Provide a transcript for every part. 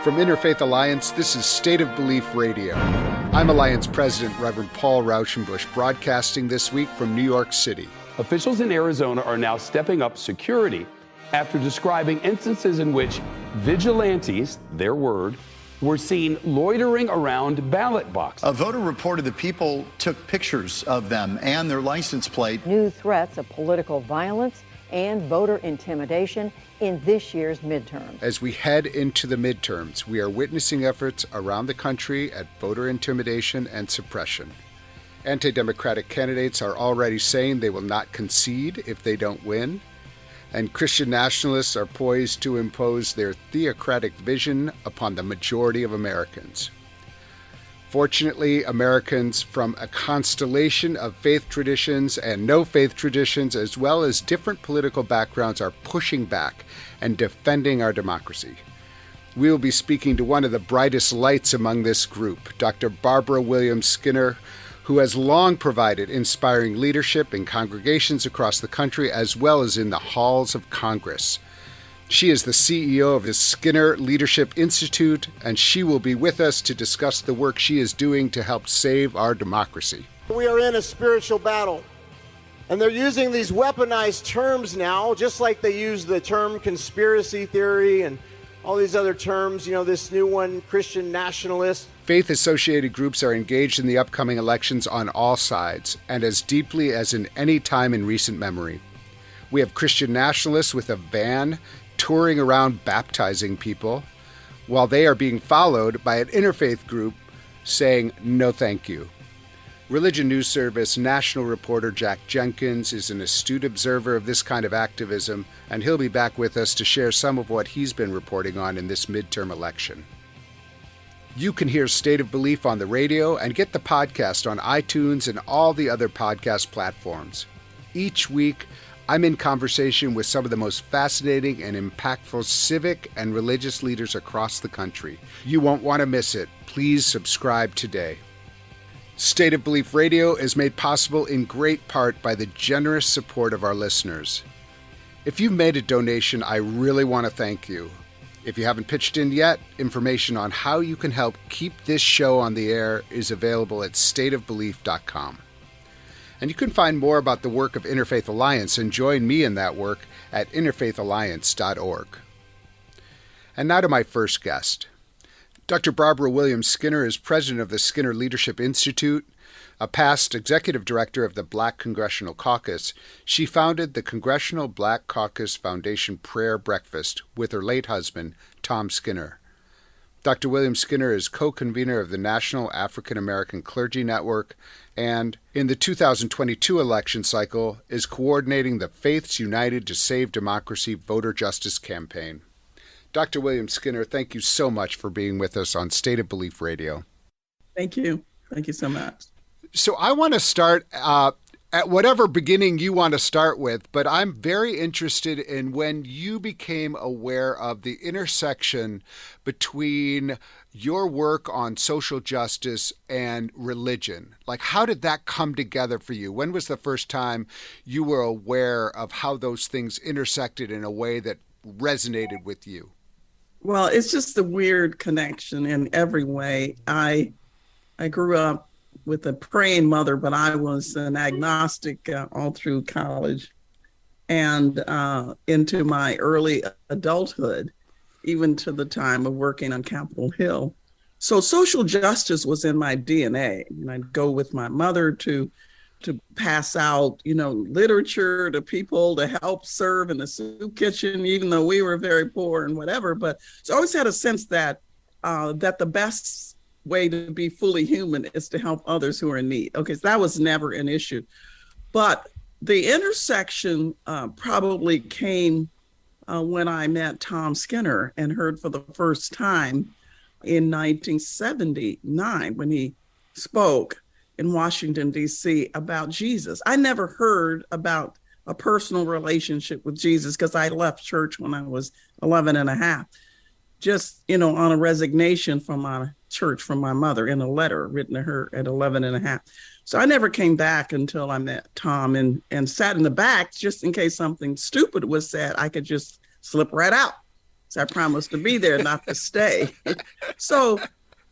From Interfaith Alliance, this is State of Belief Radio. I'm Alliance President Reverend Paul Raushenbush, broadcasting this week from New York City. Officials in Arizona are now stepping up security after describing instances in which vigilantes, their word, were seen loitering around ballot boxes. A voter reported that people took pictures of them and their license plate. New threats of political violence and voter intimidation in this year's midterm. As we head into the midterms, we are witnessing efforts around the country at voter intimidation and suppression. Anti-democratic candidates are already saying they will not concede if they don't win, and Christian nationalists are poised to impose their theocratic vision upon the majority of Americans. Fortunately, Americans from a constellation of faith traditions and no faith traditions, as well as different political backgrounds, are pushing back and defending our democracy. We will be speaking to one of the brightest lights among this group, Dr. Barbara Williams Skinner, who has long provided inspiring leadership in congregations across the country as well as in the halls of Congress. She is the CEO of the Skinner Leadership Institute, and she will be with us to discuss the work she is doing to help save our democracy. We are in a spiritual battle, and they're using these weaponized terms now, just like they use the term conspiracy theory and all these other terms, this new one, Christian nationalist. Faith-associated groups are engaged in the upcoming elections on all sides, and as deeply as in any time in recent memory. We have Christian nationalists with a van touring around baptizing people, while they are being followed by an interfaith group saying no thank you. Religion News Service national reporter Jack Jenkins is an astute observer of this kind of activism, and he'll be back with us to share some of what he's been reporting on in this midterm election. You can hear State of Belief on the radio and get the podcast on iTunes and all the other podcast platforms. Each week, I'm in conversation with some of the most fascinating and impactful civic and religious leaders across the country. You won't want to miss it. Please subscribe today. State of Belief Radio is made possible in great part by the generous support of our listeners. If you've made a donation, I really want to thank you. If you haven't pitched in yet, information on how you can help keep this show on the air is available at stateofbelief.com. And you can find more about the work of Interfaith Alliance and join me in that work at interfaithalliance.org. And now to my first guest. Dr. Barbara Williams Skinner is president of the Skinner Leadership Institute. A past executive director of the Black Congressional Caucus, she founded the Congressional Black Caucus Foundation Prayer Breakfast with her late husband, Tom Skinner. Dr. Williams Skinner is co-convener of the National African American Clergy Network and, in the 2022 election cycle, is coordinating the Faiths United to Save Democracy voter justice campaign. Dr. Williams Skinner, thank you so much for being with us on State of Belief Radio. Thank you. Thank you so much. So I want to start at whatever beginning you want to start with, but I'm very interested in when you became aware of the intersection between your work on social justice and religion. Like, how did that come together for you? When was the first time you were aware of how those things intersected in a way that resonated with you? Well, it's just a weird connection in every way. I grew up with a praying mother, but I was an agnostic all through college and into my early adulthood, even to the time of working on Capitol Hill. So social justice was in my DNA. And I'd go with my mother to pass out, literature to people to help serve in the soup kitchen, even though we were very poor and whatever. But so I always had a sense that the best way to be fully human is to help others who are in need. Okay, so that was never an issue. But the intersection probably came when I met Tom Skinner and heard for the first time in 1979 when he spoke in Washington, D.C. about Jesus. I never heard about a personal relationship with Jesus because I left church when I was 11 and a half, just, on a resignation from my church from my mother in a letter written to her at 11 and a half. So I never came back until I met Tom and sat in the back just in case something stupid was said. I could just slip right out. So I promised to be there, not to stay. So,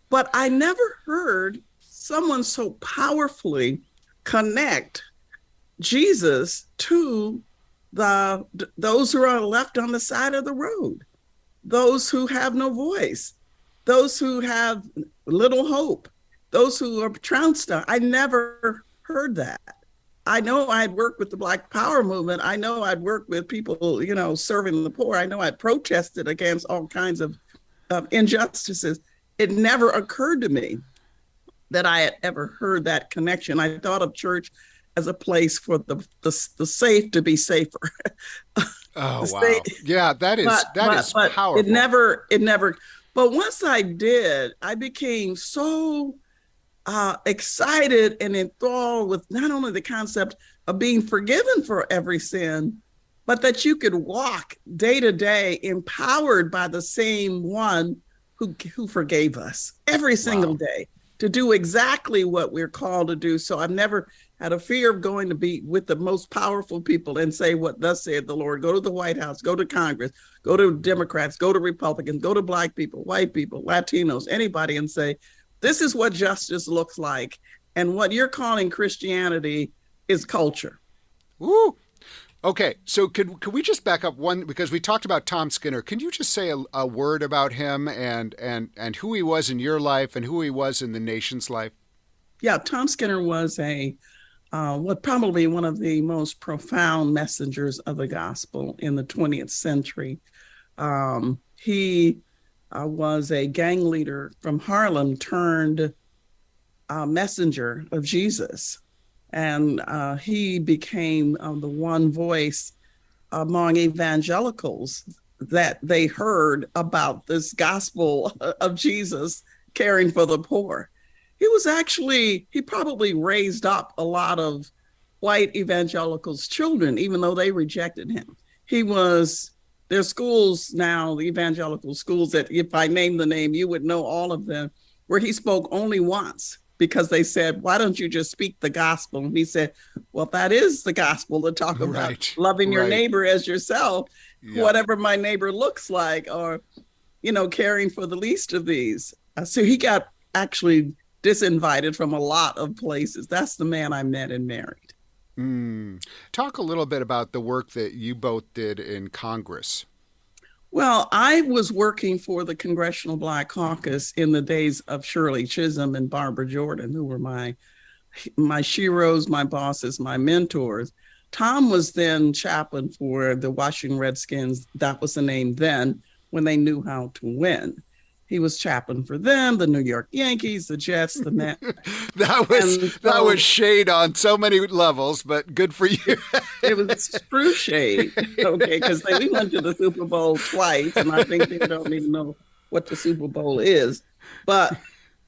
but I never heard someone so powerfully connect Jesus to those who are left on the side of the road, those who have no voice, those who have little hope, those who are trounced out. I never heard that. I know I'd worked with the Black Power movement. I know I'd worked with people, serving the poor. I know I'd protested against all kinds of injustices. It never occurred to me that I had ever heard that connection. I thought of church as a place for the safe to be safer. Oh, wow. Yeah, that is powerful. It never, but once I did, I became so excited and enthralled with not only the concept of being forgiven for every sin, but that you could walk day to day empowered by the same one who forgave us every single day to do exactly what we're called to do. So I've never had a fear of going to be with the most powerful people and say what thus saith the Lord. Go to the White House, go to Congress, go to Democrats, go to Republicans, go to Black people, white people, Latinos, anybody, and say, this is what justice looks like. And what you're calling Christianity is culture. Woo! Okay, so could we just back up one, because we talked about Tom Skinner. Can you just say a word about him and who he was in your life and who he was in the nation's life? Yeah, Tom Skinner was probably one of the most profound messengers of the gospel in the 20th century. He was a gang leader from Harlem turned messenger of Jesus. And he became the one voice among evangelicals that they heard about this gospel of Jesus caring for the poor. He probably raised up a lot of white evangelicals' children, even though they rejected him. There's schools now, the evangelical schools, that if I name the name, you would know all of them, where he spoke only once because they said, why don't you just speak the gospel? And he said, well, that is the gospel, to talk about loving your neighbor as yourself, whatever my neighbor looks like, or, caring for the least of these. So he got actually disinvited from a lot of places. That's the man I met and married. Talk a little bit about the work that you both did in Congress. Well, I was working for the Congressional Black Caucus in the days of Shirley Chisholm and Barbara Jordan, who were my sheroes, my bosses, my mentors. Tom was then chaplain for the Washington Redskins. That was the name then, when they knew how to win. He was chaplain for them, the New York Yankees, the Jets, the Mets. that was shade on so many levels, but good for you. It was true shade, okay, because we went to the Super Bowl twice, and I think they don't even know what the Super Bowl is. But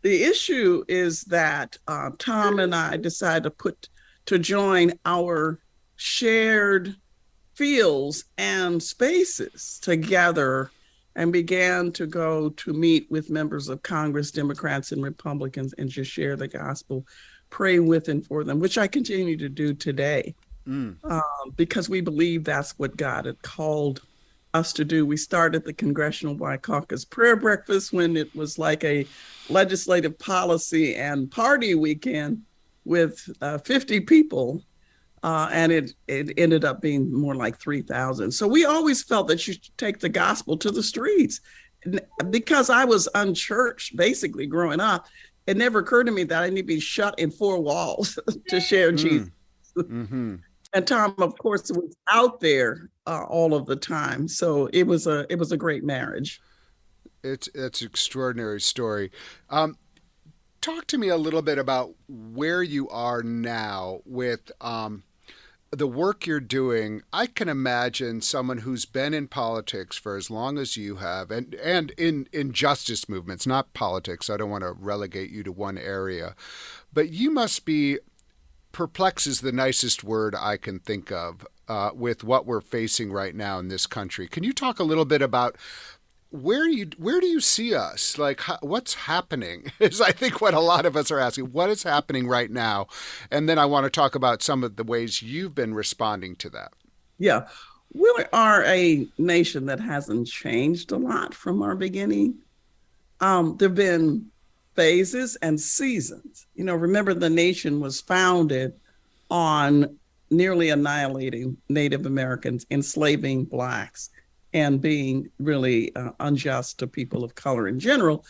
the issue is that Tom and I decided to join our shared fields and spaces together, and began to go to meet with members of Congress, Democrats and Republicans, and just share the gospel, pray with and for them, which I continue to do today, because we believe that's what God had called us to do. We started the Congressional Black Caucus prayer breakfast when it was like a legislative policy and party weekend with 50 people. And it ended up being more like 3,000. So we always felt that you should take the gospel to the streets. Because I was unchurched, basically, growing up, it never occurred to me that I need to be shut in four walls to share Jesus. Mm-hmm. And Tom, of course, was out there all of the time. So it was a great marriage. It's an extraordinary story. Talk to me a little bit about where you are now with the work you're doing. I can imagine someone who's been in politics for as long as you have, and in justice movements, not politics. I don't want to relegate you to one area, but you must be, perplexed is the nicest word I can think of, with what we're facing right now in this country. Can you talk a little bit about where do you see us? Like, what's happening is, I think, what a lot of us are asking. What is happening right now? And then I want to talk about some of the ways you've been responding to that. Yeah. We are a nation that hasn't changed a lot from our beginning. There have been phases and seasons. Remember, the nation was founded on nearly annihilating Native Americans, enslaving Blacks, and being really unjust to people of color in general.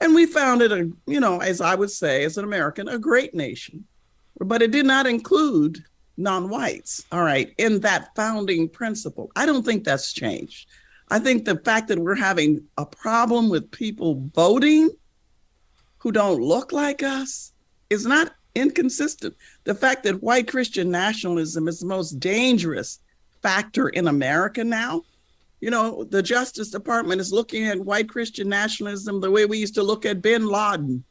And we founded as I would say, as an American, a great nation. But it did not include non-whites, all right, in that founding principle. I don't think that's changed. I think the fact that we're having a problem with people voting who don't look like us is not inconsistent. The fact that white Christian nationalism is the most dangerous factor in America now. The Justice Department is looking at white Christian nationalism the way we used to look at bin Laden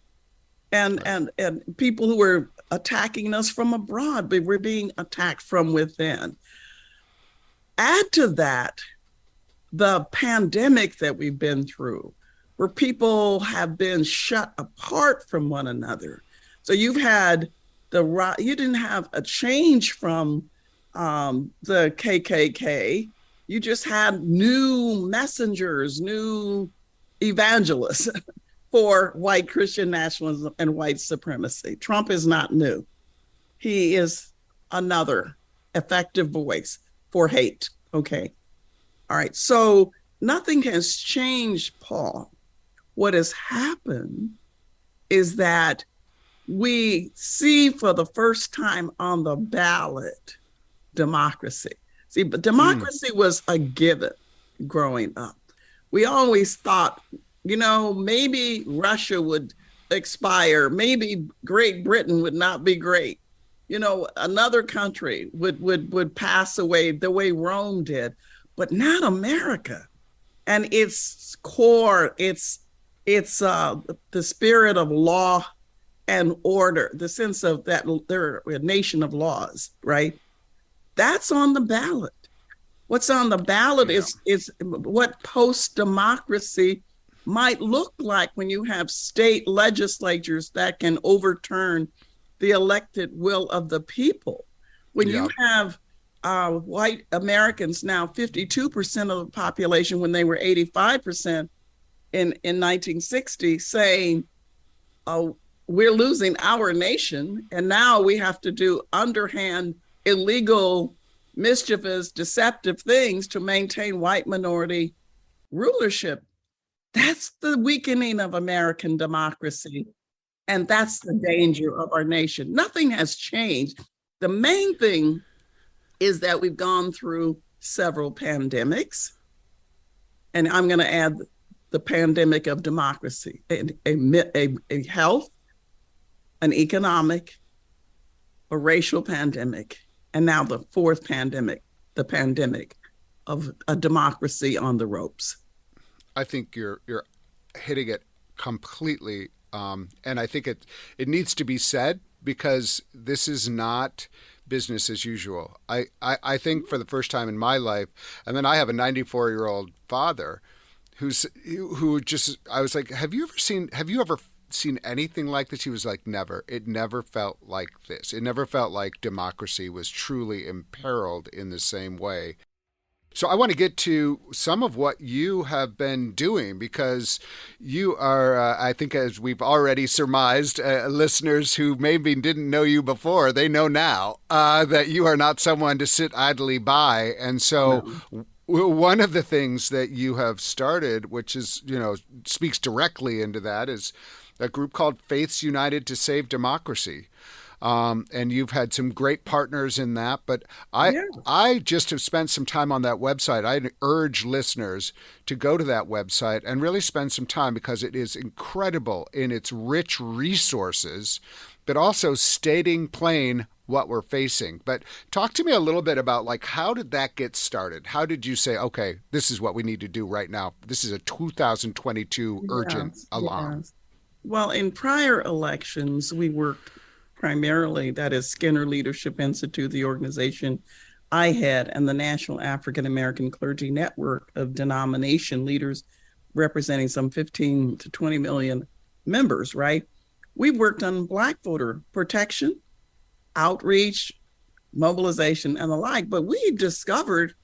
and people who were attacking us from abroad, but we're being attacked from within. Add to that the pandemic that we've been through, where people have been shut apart from one another. So you've had you didn't have a change from the KKK. You just had new messengers, new evangelists for white Christian nationalism and white supremacy. Trump is not new. He is another effective voice for hate. Okay. All right. So nothing has changed, Paul. What has happened is that we see for the first time on the ballot democracy. See, but democracy was a given growing up. We always thought, maybe Russia would expire, maybe Great Britain would not be great. Another country would pass away the way Rome did, but not America. And its core, it's the spirit of law and order, the sense of that they're a nation of laws, right? That's on the ballot. What's on the ballot is what post-democracy might look like when you have state legislatures that can overturn the elected will of the people. When you have white Americans, now 52% of the population when they were 85% in 1960, saying, oh, we're losing our nation, and now we have to do underhand, illegal, mischievous, deceptive things to maintain white minority rulership. That's the weakening of American democracy. And that's the danger of our nation. Nothing has changed. The main thing is that we've gone through several pandemics. And I'm going to add the pandemic of democracy, a health, an economic, a racial pandemic, and now the fourth pandemic, the pandemic of a democracy on the ropes. I think you're hitting it completely, and I think it needs to be said because this is not business as usual. I think for the first time in my life, and then I have a 94-year-old father who just, I was like, have you ever seen anything like this? He was like, never. It never felt like this. It never felt like democracy was truly imperiled in the same way. So I want to get to some of what you have been doing because you are, I think as we've already surmised, listeners who maybe didn't know you before, they know now that you are not someone to sit idly by. And so one of the things that you have started, which is, speaks directly into that, is a group called Faiths United to Save Democracy. And you've had some great partners in that, but I just have spent some time on that website. I urge listeners to go to that website and really spend some time because it is incredible in its rich resources, but also stating plain what we're facing. But talk to me a little bit about how did that get started? How did you say, okay, this is what we need to do right now? This is a 2022 urgent alarm. Yes. Well, in prior elections, we worked primarily, that is Skinner Leadership Institute, the organization I had, and the National African American Clergy Network of denomination leaders representing some 15 to 20 million members, right? We worked on Black voter protection, outreach, mobilization, and the like, but we discovered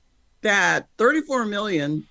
that 34 million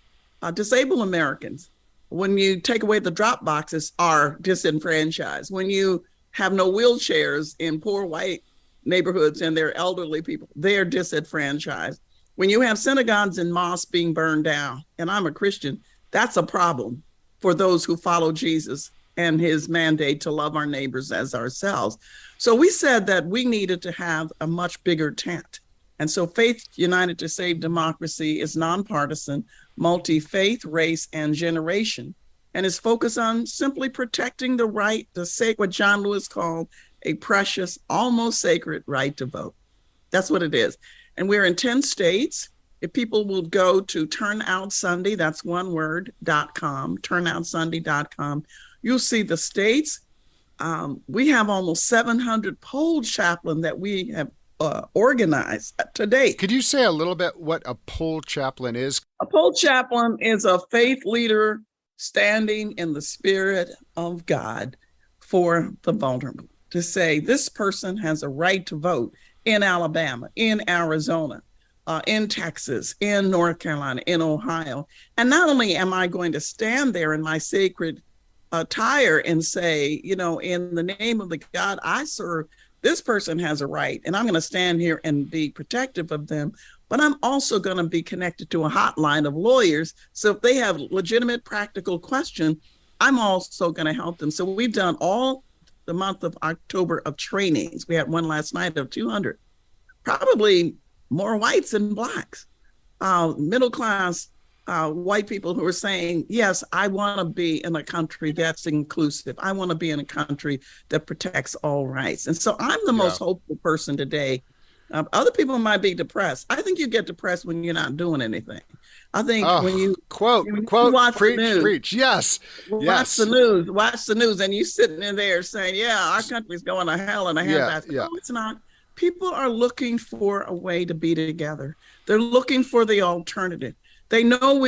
disabled Americans, when you take away the drop boxes, are disenfranchised. When you have no wheelchairs in poor white neighborhoods and they're elderly people, they're disenfranchised. When you have synagogues and mosques being burned down, and I'm a Christian, that's a problem for those who follow Jesus and his mandate to love our neighbors as ourselves. So we said that we needed to have a much bigger tent. And so Faith United to Save Democracy is nonpartisan, multi-faith, race, and generation, and is focused on simply protecting the right, what John Lewis called a precious, almost sacred right to vote. That's what it is. And we're in 10 states. If people will go to turnoutsunday, that's one word, .com, turnoutsunday.com, you'll see the states. We have almost 700 poll chaplains that we have organized to date. Could you say a little bit what a poll chaplain is? A poll chaplain is a faith leader standing in the spirit of God for the vulnerable, to say this person has a right to vote in Alabama, in Arizona, in Texas, in North Carolina, in Ohio. And not only am I going to stand there in my sacred attire and say, you know, in the name of the God I serve, this person has a right, and I'm going to stand here and be protective of them, but I'm also going to be connected to a hotline of lawyers. So if they have legitimate practical question, I'm also going to help them. So we've done all the month of October of trainings. We had one last night of 200, probably more whites than blacks, middle class white people who are saying, yes, I want to be in a country that's inclusive. I want to be in a country that protects all rights. And so I'm the most hopeful person today. Other people might be depressed. I think you get depressed when you're not doing anything. I think when you watch preach, the news, preach. Yes. Watch the news, and you sitting in there saying, yeah, our country's going to hell in a handbasket. No, it's not. People are looking for a way to be together. They're looking for the alternative. They know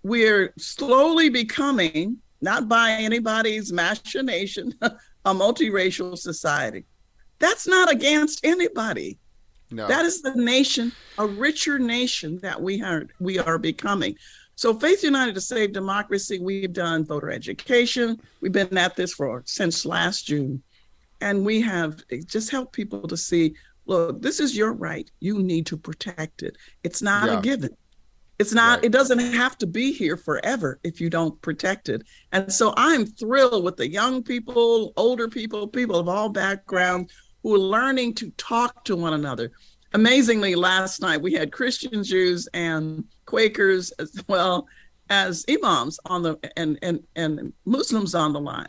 we're slowly becoming, not by anybody's machination, a multiracial society. That's not against anybody. No. That is the nation, a richer nation that we are becoming. So Faith United to Save Democracy, we've done voter education. We've been at this since last June. And we have just helped people to see, look, this is your right. You need to protect it. It's not a given. It's not, It doesn't have to be here forever if you don't protect it. And so I'm thrilled with the young people, older people, people of all backgrounds who are learning to talk to one another. Amazingly, last night we had Christians, Jews, and Quakers, as well as imams and Muslims on the line.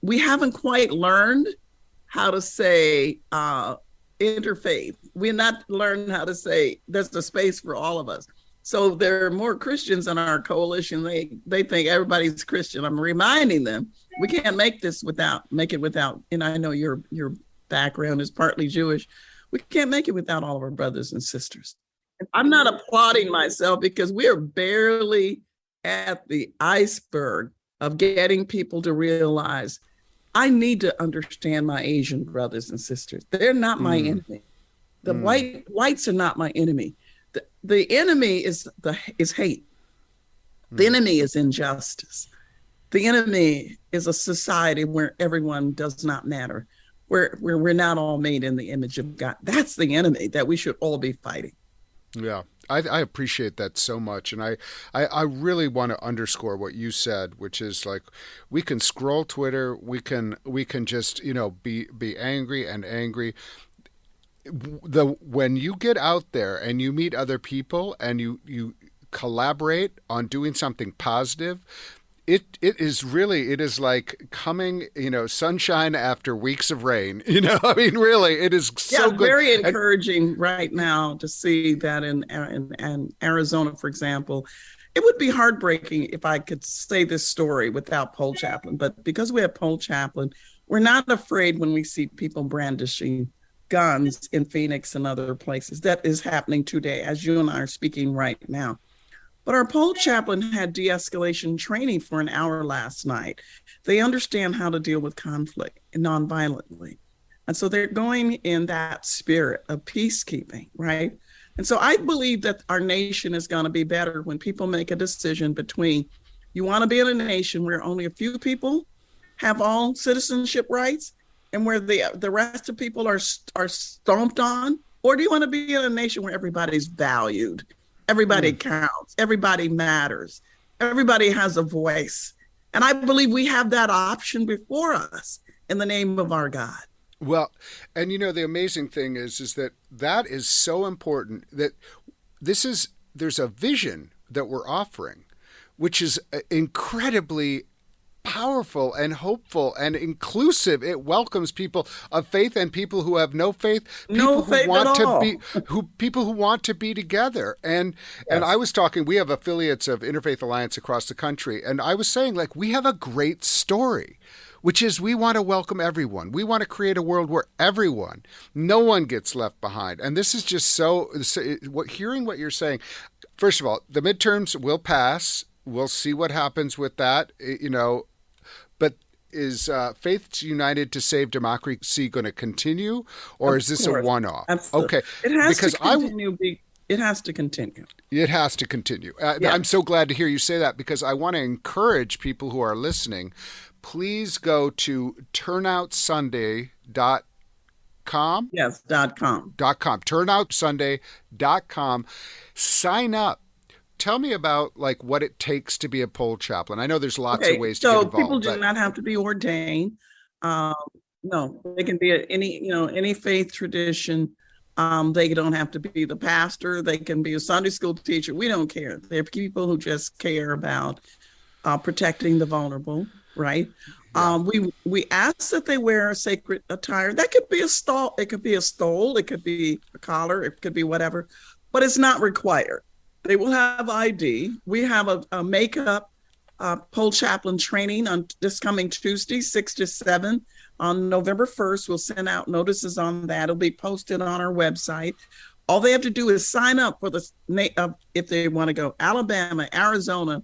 We haven't quite learned how to say interfaith. We're not learned how to say there's a space for all of us. So there are more Christians in our coalition. They think everybody's Christian. I'm reminding them we can't make it without. And I know your background is partly Jewish. We can't make it without all of our brothers and sisters. I'm not applauding myself because we are barely at the iceberg of getting people to realize I need to understand my Asian brothers and sisters. They're not my enemy. The whites are not my enemy. The enemy is hate. The enemy is injustice. The enemy is a society where everyone does not matter, where we're not all made in the image of God. That's the enemy that we should all be fighting. Yeah, I appreciate that so much. And I really want to underscore what you said, which is like, we can scroll Twitter, we can just, be angry and angry. When you get out there and you meet other people and you collaborate on doing something positive, it is like coming, sunshine after weeks of rain. I mean, really, it is so good. Very encouraging right now to see that in Arizona, for example. It would be heartbreaking if I could say this story without poll chaplain, but because we have poll chaplain, we're not afraid when we see people brandishing guns in Phoenix and other places. That is happening today, as you and I are speaking right now. But our poll chaplain had de-escalation training for an hour last night. They understand how to deal with conflict nonviolently. And so they're going in that spirit of peacekeeping, right? And so I believe that our nation is going to be better when people make a decision between you want to be in a nation where only a few people have all citizenship rights and where the rest of people are stomped on, or do you want to be in a nation where everybody's valued, everybody counts, everybody matters, everybody has a voice? And I believe we have that option before us in the name of our God. Well, and the amazing thing is that is so important that there's a vision that we're offering, which is incredibly powerful and hopeful and inclusive. It welcomes people of faith and people who have no faith, people who want to be together. And I was talking, we have affiliates of Interfaith Alliance across the country, and I was saying, like, we have a great story, which is we want to welcome everyone. We want to create a world where no one gets left behind. And this is just hearing what you're saying. First of all, the midterms will pass. We'll see what happens with that, but is Faiths United to Save Democracy going to continue, or is this a one-off? Okay. It has to continue. It has to continue. It has to continue. I'm so glad to hear you say that, because I want to encourage people who are listening. Please go to turnoutsunday.com. Yes, .com. Turnoutsunday.com. Sign up. Tell me about what it takes to be a poll chaplain. I know there's lots of ways to get involved. So people do not have to be ordained. No, they can be any faith tradition. They don't have to be the pastor. They can be a Sunday school teacher. We don't care. They're people who just care about protecting the vulnerable. Right. Yeah. We ask that they wear a sacred attire. That could be a stole. It could be a stole. It could be a collar. It could be whatever, but it's not required. They will have ID. We have a makeup poll chaplain training on this coming Tuesday, 6 to 7 on November 1st. We'll send out notices on that. It'll be posted on our website. All they have to do is sign up for if they want to go Alabama, Arizona,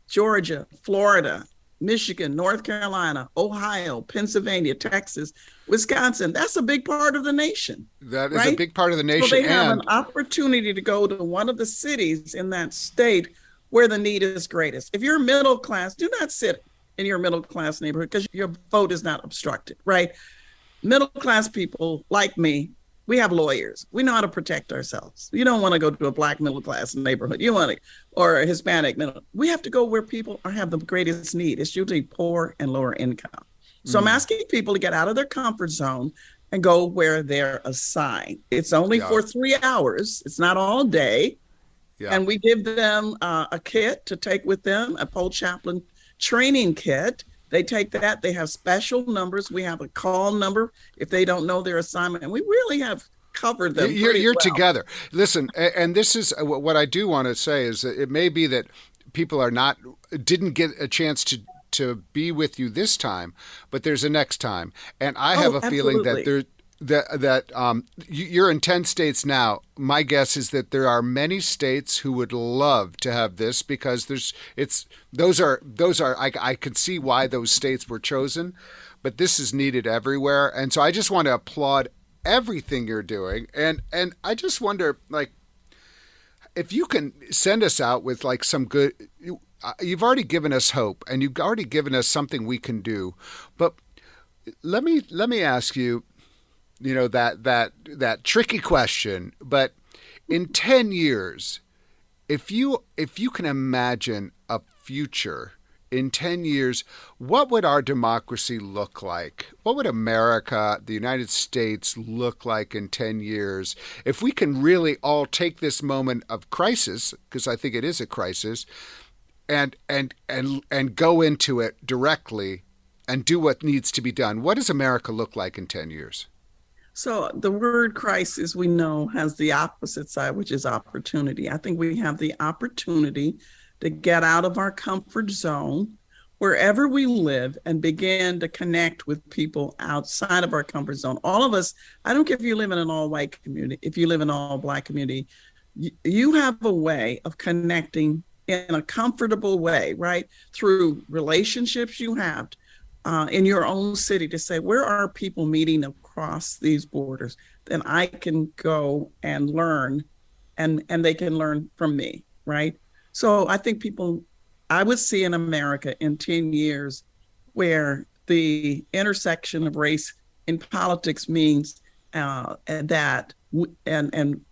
Georgia, Florida, Michigan, North Carolina, Ohio, Pennsylvania, Texas, Wisconsin. That's a big part of the nation. That is a big part of the nation. So they have an opportunity to go to one of the cities in that state where the need is greatest. If you're middle class, do not sit in your middle class neighborhood because your vote is not obstructed, right? Middle class people like me, we have lawyers. We know how to protect ourselves. You don't want to go to a black middle class neighborhood. Or a Hispanic middle. We have to go where people have the greatest need. It's usually poor and lower income. So I'm asking people to get out of their comfort zone and go where they're assigned. It's only for 3 hours. It's not all day. Yeah. And we give them a kit to take with them, a poll chaplain training kit. They take that. They have special numbers. We have a call number if they don't know their assignment. And we really have covered them. You're together. Listen, and this is what I do want to say is that it may be that people didn't get a chance to be with you this time, but there's a next time. And I have a feeling that you're in 10 states now. My guess is that there are many states who would love to have this because I can see why those states were chosen, but this is needed everywhere. And so I just want to applaud everything you're doing. And I just wonder, if you can send us out with some good, you've already given us hope and you've already given us something we can do, but let me ask you, that tricky question, but in 10 years, if you can imagine a future in 10 years, what would our democracy look like? What would America, the United States, look like in 10 years? If we can really all take this moment of crisis, because I think it is a crisis, and go into it directly and do what needs to be done, what does America look like in 10 years? So the word crisis, we know, has the opposite side, which is opportunity. I think we have the opportunity to get out of our comfort zone wherever we live and begin to connect with people outside of our comfort zone. All of us, I don't care if you live in an all-white community, if you live in an all-black community, you have a way of connecting in a comfortable way, right? Through relationships you have in your own city to say, where are people meeting across these borders? Then I can go and learn and they can learn from me, right? So I think I would see in America in 10 years where the intersection of race in politics means and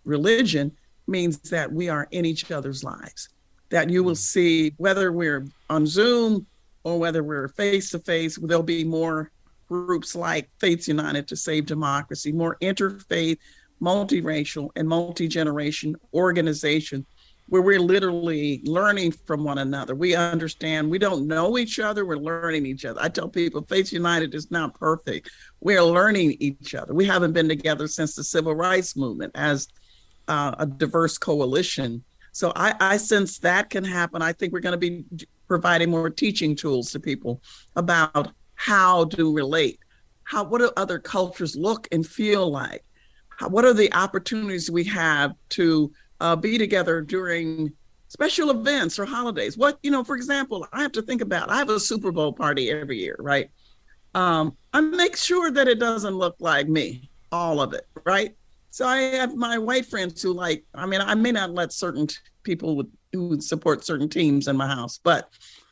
religion means that we are in each other's lives. That you will see, whether we're on Zoom or whether we're face to face, there'll be more groups like Faiths United to Save Democracy, more interfaith, multiracial, and multi-generation organization where we're literally learning from one another. We understand we don't know each other, we're learning each other. I tell people Faiths United is not perfect. We're learning each other. We haven't been together since the Civil Rights Movement as a diverse coalition. So I sense that can happen. I think we're going to be providing more teaching tools to people about how to relate. What do other cultures look and feel like? What are the opportunities we have to be together during special events or holidays? For example, I have to think about, I have a Super Bowl party every year, right? I make sure that it doesn't look like me, all of it, right? So I have my white friends who I may not let certain people who support certain teams in my house, but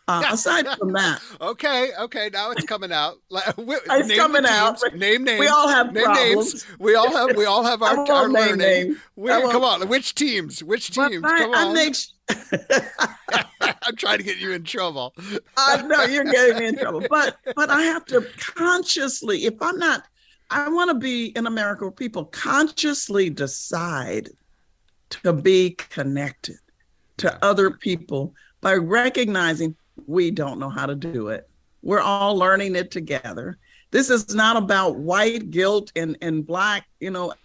aside from that. Okay, now it's coming out. It's coming out. Name names. We all have name problems. Names. We all have our learning. Come on, which teams? Come on. I'm trying to get you in trouble. No, you're getting me in trouble. But I have to consciously, I want to be in America where people consciously decide to be connected to other people by recognizing we don't know how to do it. We're all learning it together. This is not about white guilt and black,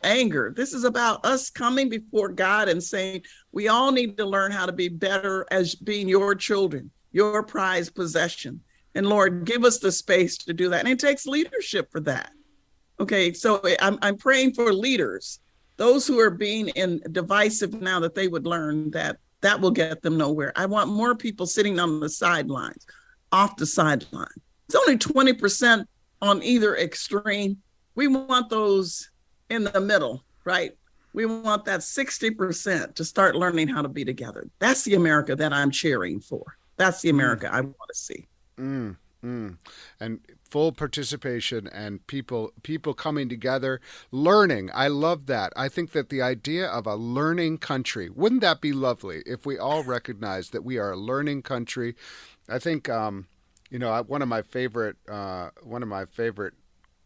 anger. This is about us coming before God and saying, we all need to learn how to be better as being your children, your prized possession. And Lord, give us the space to do that. And it takes leadership for that. Okay, so I'm praying for leaders, those who are being divisive now, that they would learn that will get them nowhere. I want more people sitting on the sidelines, off the sideline. It's only 20% on either extreme. We want those in the middle, right? We want that 60% to start learning how to be together. That's the America that I'm cheering for. That's the America I want to see. And full participation and people coming together, learning. I love that. I think that the idea of a learning country, wouldn't that be lovely if we all recognize that we are a learning country? I think, one of my favorite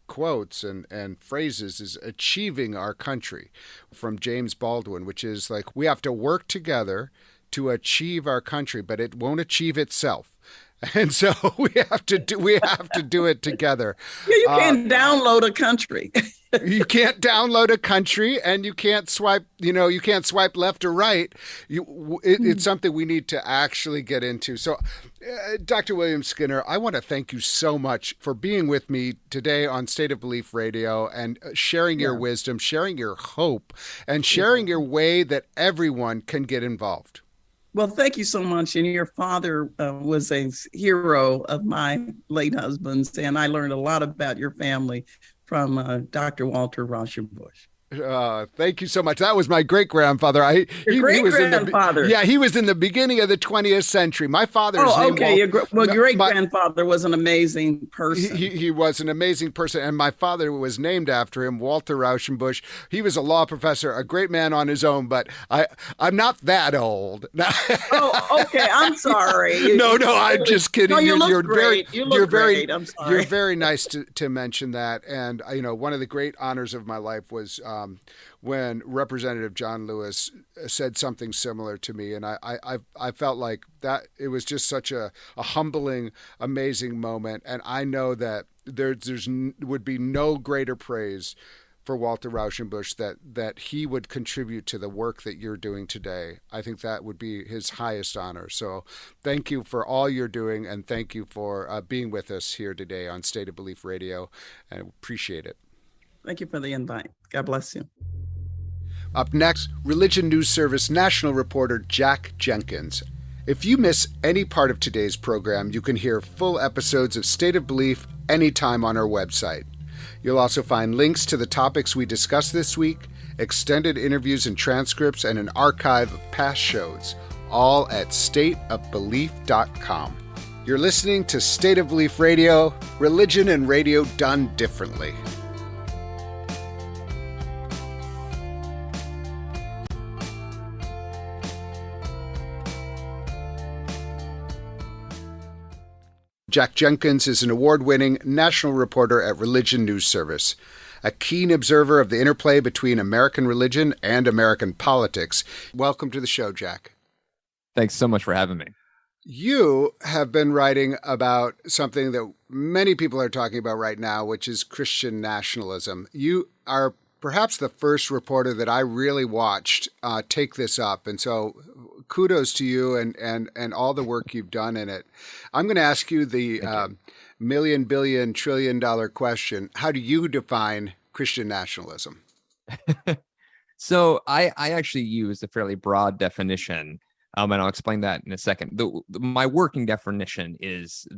quotes and phrases is achieving our country from James Baldwin, which is we have to work together to achieve our country, but it won't achieve itself. And so we have to do it together. Yeah, you can't download a country. You can't download a country, and you can't swipe left or right. It's something we need to actually get into. So, Dr. William Skinner, I want to thank you so much for being with me today on State of Belief Radio and sharing your wisdom, sharing your hope, and sharing your way that everyone can get involved. Well, thank you so much. And your father was a hero of my late husband's, and I learned a lot about your family from Dr. Walter Raushenbush. Thank you so much. That was my great-grandfather. Your great-grandfather. He was in the beginning of the 20th century. My father's name. Okay. Your great-grandfather was an amazing person. He was an amazing person, and my father was named after him, Walter Raushenbush. He was a law professor, a great man on his own, but I'm not that old. Okay. I'm sorry. No, I'm just kidding. No, you look great. I'm sorry. You're very nice to mention that, and one of the great honors of my life was when Representative John Lewis said something similar to me, and I felt like that it was just such a humbling, amazing moment, and I know that there's would be no greater praise for Walter Raushenbush that he would contribute to the work that you're doing today. I think that would be his highest honor. So thank you for all you're doing, and thank you for being with us here today on State of Belief Radio, and I appreciate it. Thank you for the invite. God bless you. Up next, Religion News Service national reporter Jack Jenkins. If you miss any part of today's program, you can hear full episodes of State of Belief anytime on our website. You'll also find links to the topics we discussed this week extended interviews and transcripts, and an archive of past shows, all at stateofbelief.com. You're listening to State of Belief Radio, religion and radio done differently. Jack Jenkins is an award-winning national reporter at Religion News Service, a keen observer of the interplay between American religion and American politics. Welcome to the show, Jack. Thanks so much for having me. You have been writing about something that many people are talking about right now, which is Christian nationalism. You are perhaps the first reporter that I really watched take this up. And so kudos to you and all the work you've done in it. I'm going to ask you the million, billion, $trillion question. How do you define Christian nationalism? So I actually use a fairly broad definition. And I'll explain that in a second. My working definition is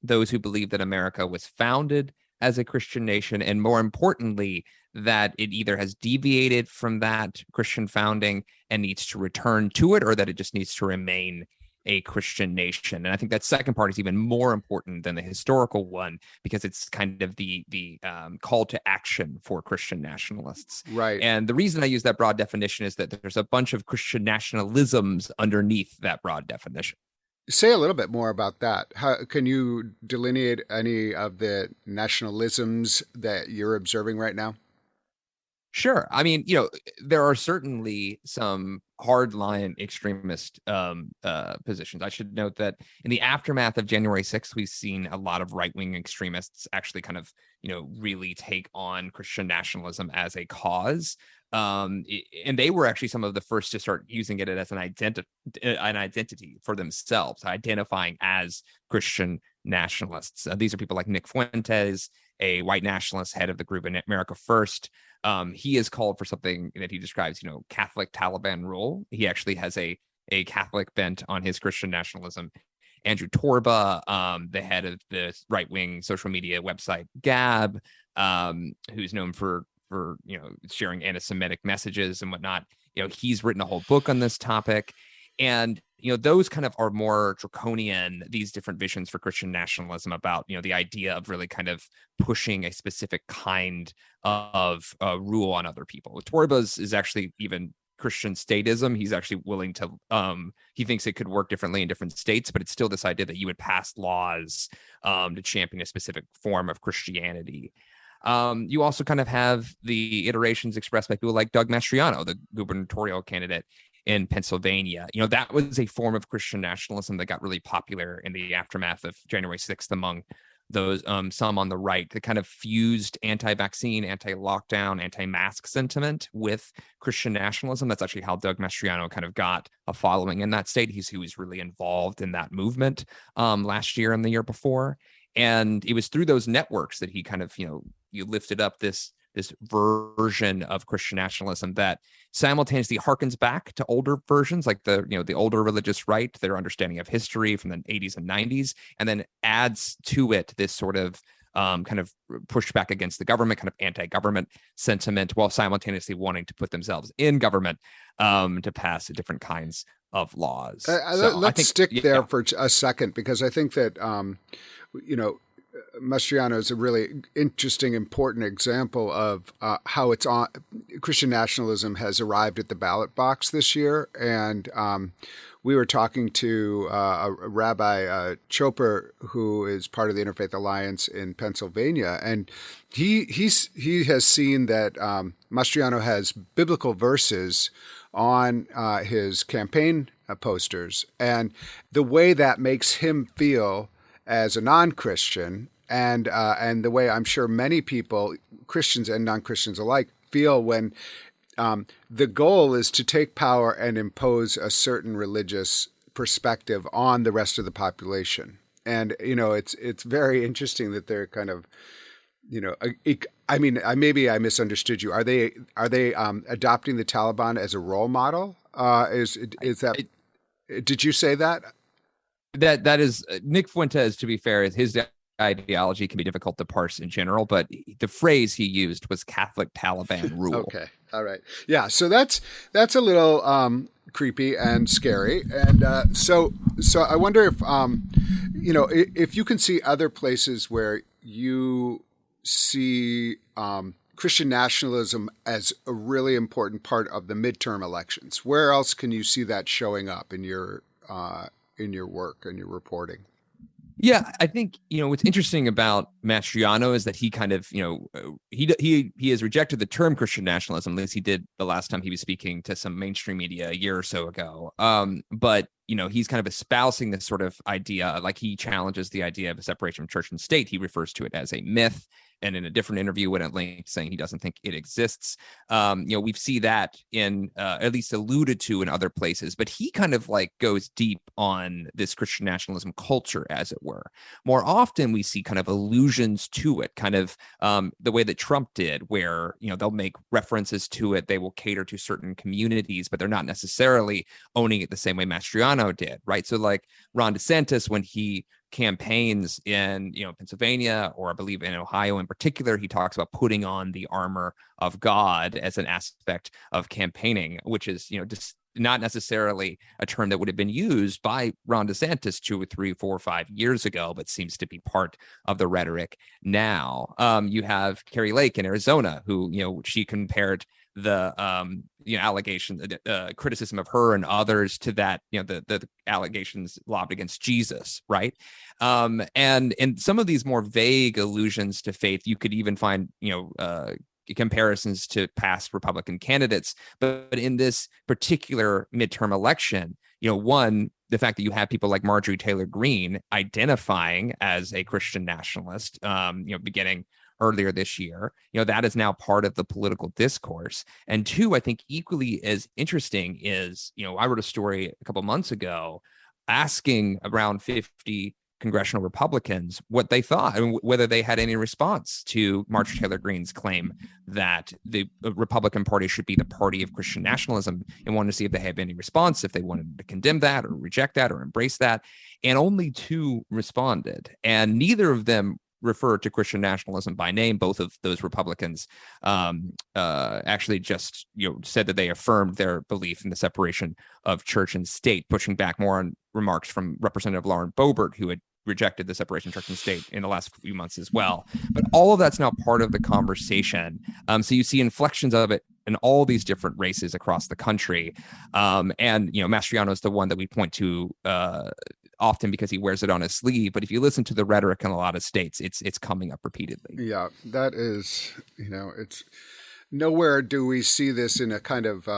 those who believe that America was founded as a Christian nation, and more importantly, that it either has deviated from that Christian founding and needs to return to it, or that it just needs to remain a Christian nation. And I think that second part is even more important than the historical one, because it's kind of the call to action for Christian nationalists. Right. And the reason I use that broad definition is that there's a bunch of Christian nationalisms underneath that broad definition. Say a little bit more about that. How can you delineate any of the nationalisms that you're observing right now? Sure. I mean, there are certainly some hardline extremist positions. I should note that in the aftermath of January 6th, we've seen a lot of right-wing extremists actually kind of, really take on Christian nationalism as a cause. And they were actually some of the first to start using it as an identity for themselves, identifying as Christian nationalists. These are people like Nick Fuentes, a white nationalist, head of the group in America First. He is called for something that he describes, Catholic Taliban rule. He actually has a Catholic bent on his Christian nationalism. Andrew Torba, the head of the right-wing social media website Gab, who's known for sharing anti-Semitic messages and whatnot. He's written a whole book on this topic. And, those kind of are more draconian, these different visions for Christian nationalism about, the idea of really kind of pushing a specific kind of rule on other people. Torba's is actually even Christian statism. He's actually willing to, he thinks it could work differently in different states, but it's still this idea that you would pass laws to champion a specific form of Christianity. You also kind of have the iterations expressed by people like Doug Mastriano, the gubernatorial candidate in Pennsylvania. That was a form of Christian nationalism that got really popular in the aftermath of January 6th among those some on the right that kind of fused anti-vaccine, anti-lockdown, anti-mask sentiment with Christian nationalism. That's actually how Doug Mastriano kind of got a following in that state. He was really involved in that movement last year and the year before. And it was through those networks that he kind of, you lifted up this version of Christian nationalism that simultaneously harkens back to older versions, like the older religious right, their understanding of history from the 80s and 90s, and then adds to it this sort of kind of pushback against the government, kind of anti-government sentiment, while simultaneously wanting to put themselves in government to pass different kinds of laws. Let's stick there for a second, because I think that, Mastriano is a really interesting, important example of how Christian nationalism has arrived at the ballot box this year. And we were talking to Rabbi Chopper, who is part of the Interfaith Alliance in Pennsylvania, and he has seen that Mastriano has biblical verses on his campaign posters, and the way that makes him feel as a non-Christian, and the way I'm sure many people, Christians and non-Christians alike, feel when the goal is to take power and impose a certain religious perspective on the rest of the population. And it's very interesting that they're kind of, maybe I misunderstood you. Are they adopting the Taliban as a role model? Is that? Did you say that? That is Nick Fuentes, to be fair, his ideology can be difficult to parse in general, but the phrase he used was Catholic Taliban rule. Okay. All right. Yeah. So that's a little creepy and scary. And so I wonder if if you can see other places where you see Christian nationalism as a really important part of the midterm elections. Where else can you see that showing up in your work and your reporting? Yeah, I think, what's interesting about Mastriano is that he kind of, he has rejected the term Christian nationalism, at least he did the last time he was speaking to some mainstream media a year or so ago. But he's kind of espousing this sort of idea, like he challenges the idea of a separation of church and state. He refers to it as a myth. And in a different interview went at length saying he doesn't think it exists. We see that in at least alluded to in other places, but he kind of like goes deep on this Christian nationalism culture, as it were. More often we see kind of allusions to it, kind of the way that Trump did, where, they'll make references to it. They will cater to certain communities, but they're not necessarily owning it the same way Mastriano did, right? So like Ron DeSantis, when he campaigns in Pennsylvania, or I believe in Ohio in particular, he talks about putting on the armor of God as an aspect of campaigning, which is just not necessarily a term that would have been used by Ron DeSantis 2 or 3, 4 or 5 years ago, but seems to be part of the rhetoric now. You have Carrie Lake in Arizona, who she compared the allegation, criticism of her and others to that, the allegations lobbed against Jesus, right? And some of these more vague allusions to faith, you could even find, comparisons to past Republican candidates. But in this particular midterm election, the fact that you have people like Marjorie Taylor Greene identifying as a Christian nationalist, beginning earlier this year, that is now part of the political discourse. And two, I think equally as interesting is, I wrote a story a couple months ago asking around 50 congressional Republicans what they thought and whether they had any response to Marjorie Taylor Greene's claim that the Republican Party should be the party of Christian nationalism, and wanted to see if they had any response, if they wanted to condemn that or reject that or embrace that. And only 2 responded, and neither of them refer to Christian nationalism by name. Both of those Republicans actually just said that they affirmed their belief in the separation of church and state, pushing back more on remarks from Representative Lauren Boebert, who had rejected the separation of church and state in the last few months as well. But all of that's now part of the conversation. So you see inflections of it in all these different races across the country. And Mastriano is the one that we point to often because he wears it on his sleeve. But if you listen to the rhetoric in a lot of states, it's coming up repeatedly. Yeah, that is, it's nowhere do we see this in a kind of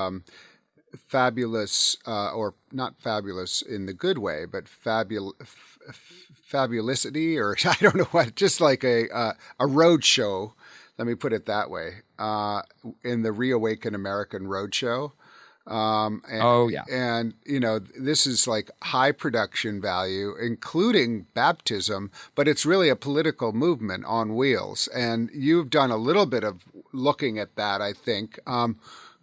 fabulous, or not fabulous in the good way, but fabulousity, or I don't know what, just like a road show. Let me put it that way. In the Reawaken American Roadshow. And this is like high production value, including baptism, but it's really a political movement on wheels. And you've done a little bit of looking at that, I think.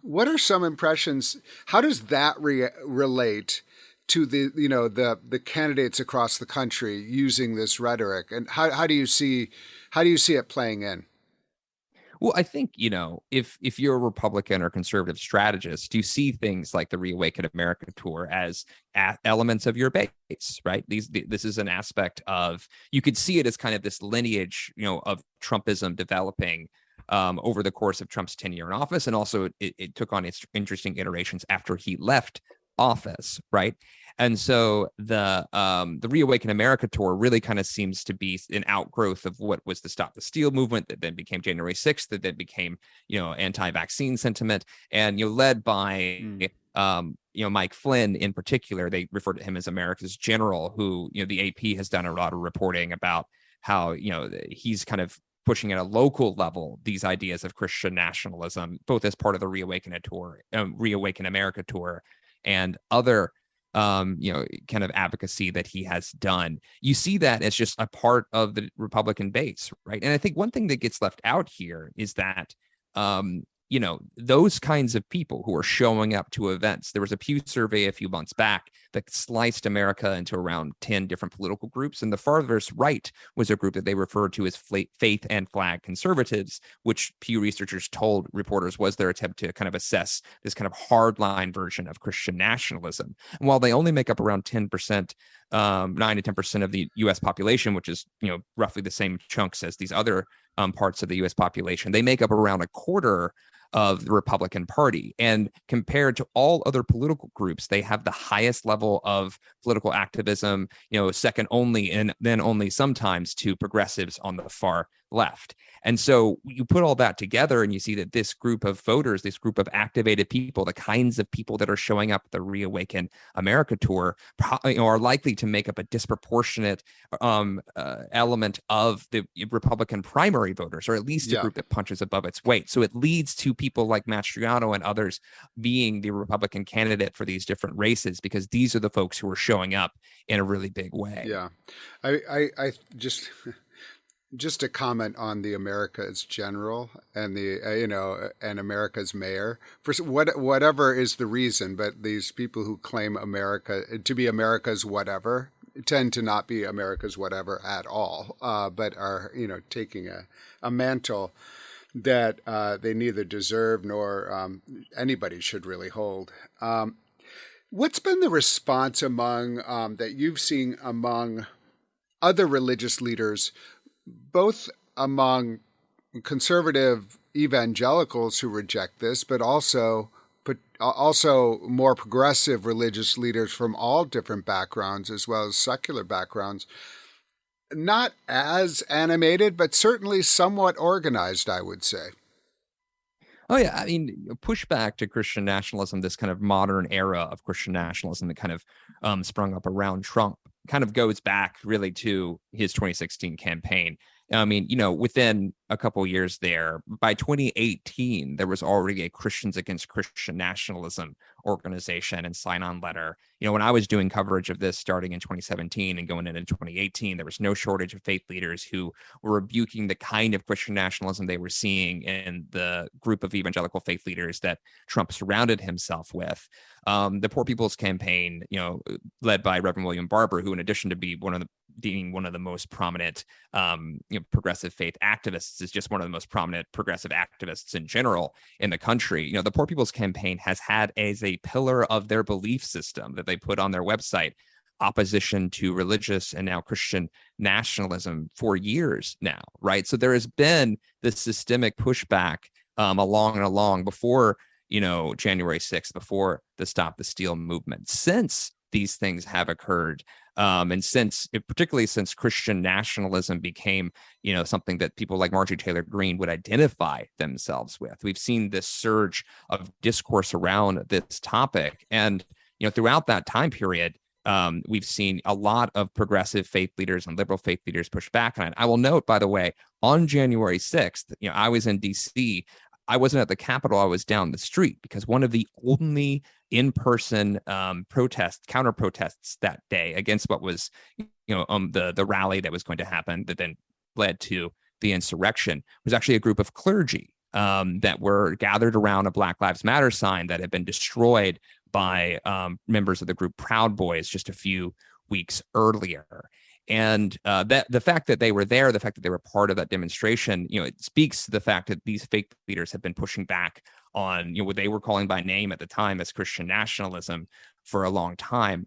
What are some impressions? How does that relate to the candidates across the country using this rhetoric, and how do you see it playing in? Well, I think, if you're a Republican or conservative strategist, you see things like the Reawaken America tour as elements of your base, right? This is an aspect of, you could see it as kind of this lineage, of Trumpism developing over the course of Trump's tenure in office. And also it took on its interesting iterations after he left office, right? And so the Reawaken America tour really kind of seems to be an outgrowth of what was the Stop the Steal movement that then became January 6th, that then became, anti-vaccine sentiment, and, led by, Mike Flynn in particular. They refer to him as America's general, who, the AP has done a lot of reporting about how, he's kind of pushing at a local level these ideas of Christian nationalism, both as part of the Reawaken America tour and other kind of advocacy that he has done. You see that as just a part of the Republican base, right? And I think one thing that gets left out here is that, those kinds of people who are showing up to events. There was a Pew survey a few months back that sliced America into around 10 different political groups. And the farthest right was a group that they referred to as faith and flag conservatives, which Pew researchers told reporters was their attempt to kind of assess this kind of hardline version of Christian nationalism. And while they only make up around 10%, 9 to 10% of the U.S. population, which is, roughly the same chunks as these other parts of the U.S. population, they make up around a quarter of the Republican Party. And compared to all other political groups, they have the highest level of political activism, second only and then only sometimes to progressives on the far left. And so you put all that together and you see that this group of voters, this group of activated people, the kinds of people that are showing up at the Reawaken America tour, are likely to make up a disproportionate element of the Republican primary voters, or at least a group that punches above its weight. So it leads to people like Mastriano and others being the Republican candidate for these different races, because these are the folks who are showing up in a really big way. Yeah. I just a comment on the America's general and the and America's mayor, for whatever is the reason, but these people who claim America to be America's whatever tend to not be America's whatever at all, but are taking a mantle that they neither deserve nor anybody should really hold. What's been the response among that you've seen among other religious leaders, both among conservative evangelicals who reject this, but also more progressive religious leaders from all different backgrounds, as well as secular backgrounds? Not as animated, but certainly somewhat organized, I would say. Oh, yeah. I mean, pushback to Christian nationalism, this kind of modern era of Christian nationalism that kind of sprung up around Trump, kind of goes back really to his 2016 campaign. I mean, within a couple of years there, by 2018, there was already a Christians Against Christian Nationalism organization and sign-on letter. When I was doing coverage of this starting in 2017 and going into 2018, there was no shortage of faith leaders who were rebuking the kind of Christian nationalism they were seeing in the group of evangelical faith leaders that Trump surrounded himself with. The Poor People's Campaign, led by Reverend William Barber, who, in addition to being one of the most prominent progressive faith activists, is just one of the most prominent progressive activists in general in the country. The Poor People's Campaign has had as a pillar of their belief system that they put on their website opposition to religious and now Christian nationalism for years now, right? So there has been this systemic pushback along before January 6th, before the Stop the Steal movement, since these things have occurred. And particularly since Christian nationalism became, something that people like Marjorie Taylor Greene would identify themselves with, we've seen this surge of discourse around this topic. And, throughout that time period, we've seen a lot of progressive faith leaders and liberal faith leaders push back on it. I will note, by the way, on January 6th, I was in D.C. I wasn't at the Capitol. I was down the street, because one of the only in-person counter protests that day against what was, the rally that was going to happen that then led to the insurrection was actually a group of clergy that were gathered around a Black Lives Matter sign that had been destroyed by members of the group Proud Boys just a few weeks earlier. And that the fact that they were there, the fact that they were part of that demonstration, it speaks to the fact that these faith leaders have been pushing back on what they were calling by name at the time as Christian nationalism for a long time.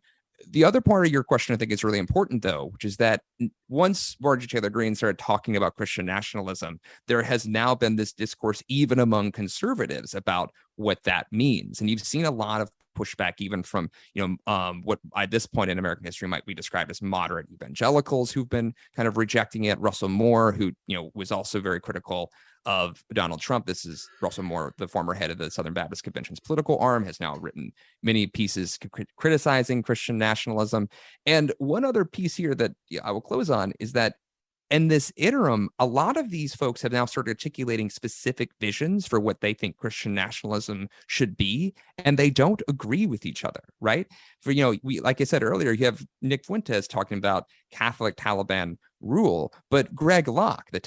The other part of your question, I think, is really important, though, which is that once Marjorie Taylor Greene started talking about Christian nationalism, there has now been this discourse even among conservatives about what that means. And you've seen a lot of pushback even from, what at this point in American history might be described as moderate evangelicals who've been kind of rejecting it. Russell Moore, who, was also very critical of Donald Trump. This is Russell Moore, the former head of the Southern Baptist Convention's political arm, has now written many pieces criticizing Christian nationalism. And one other piece here that I will close on is that in this interim, a lot of these folks have now started articulating specific visions for what they think Christian nationalism should be, and they don't agree with each other, right? For, like I said earlier, you have Nick Fuentes talking about Catholic Taliban rule, but Greg Locke, the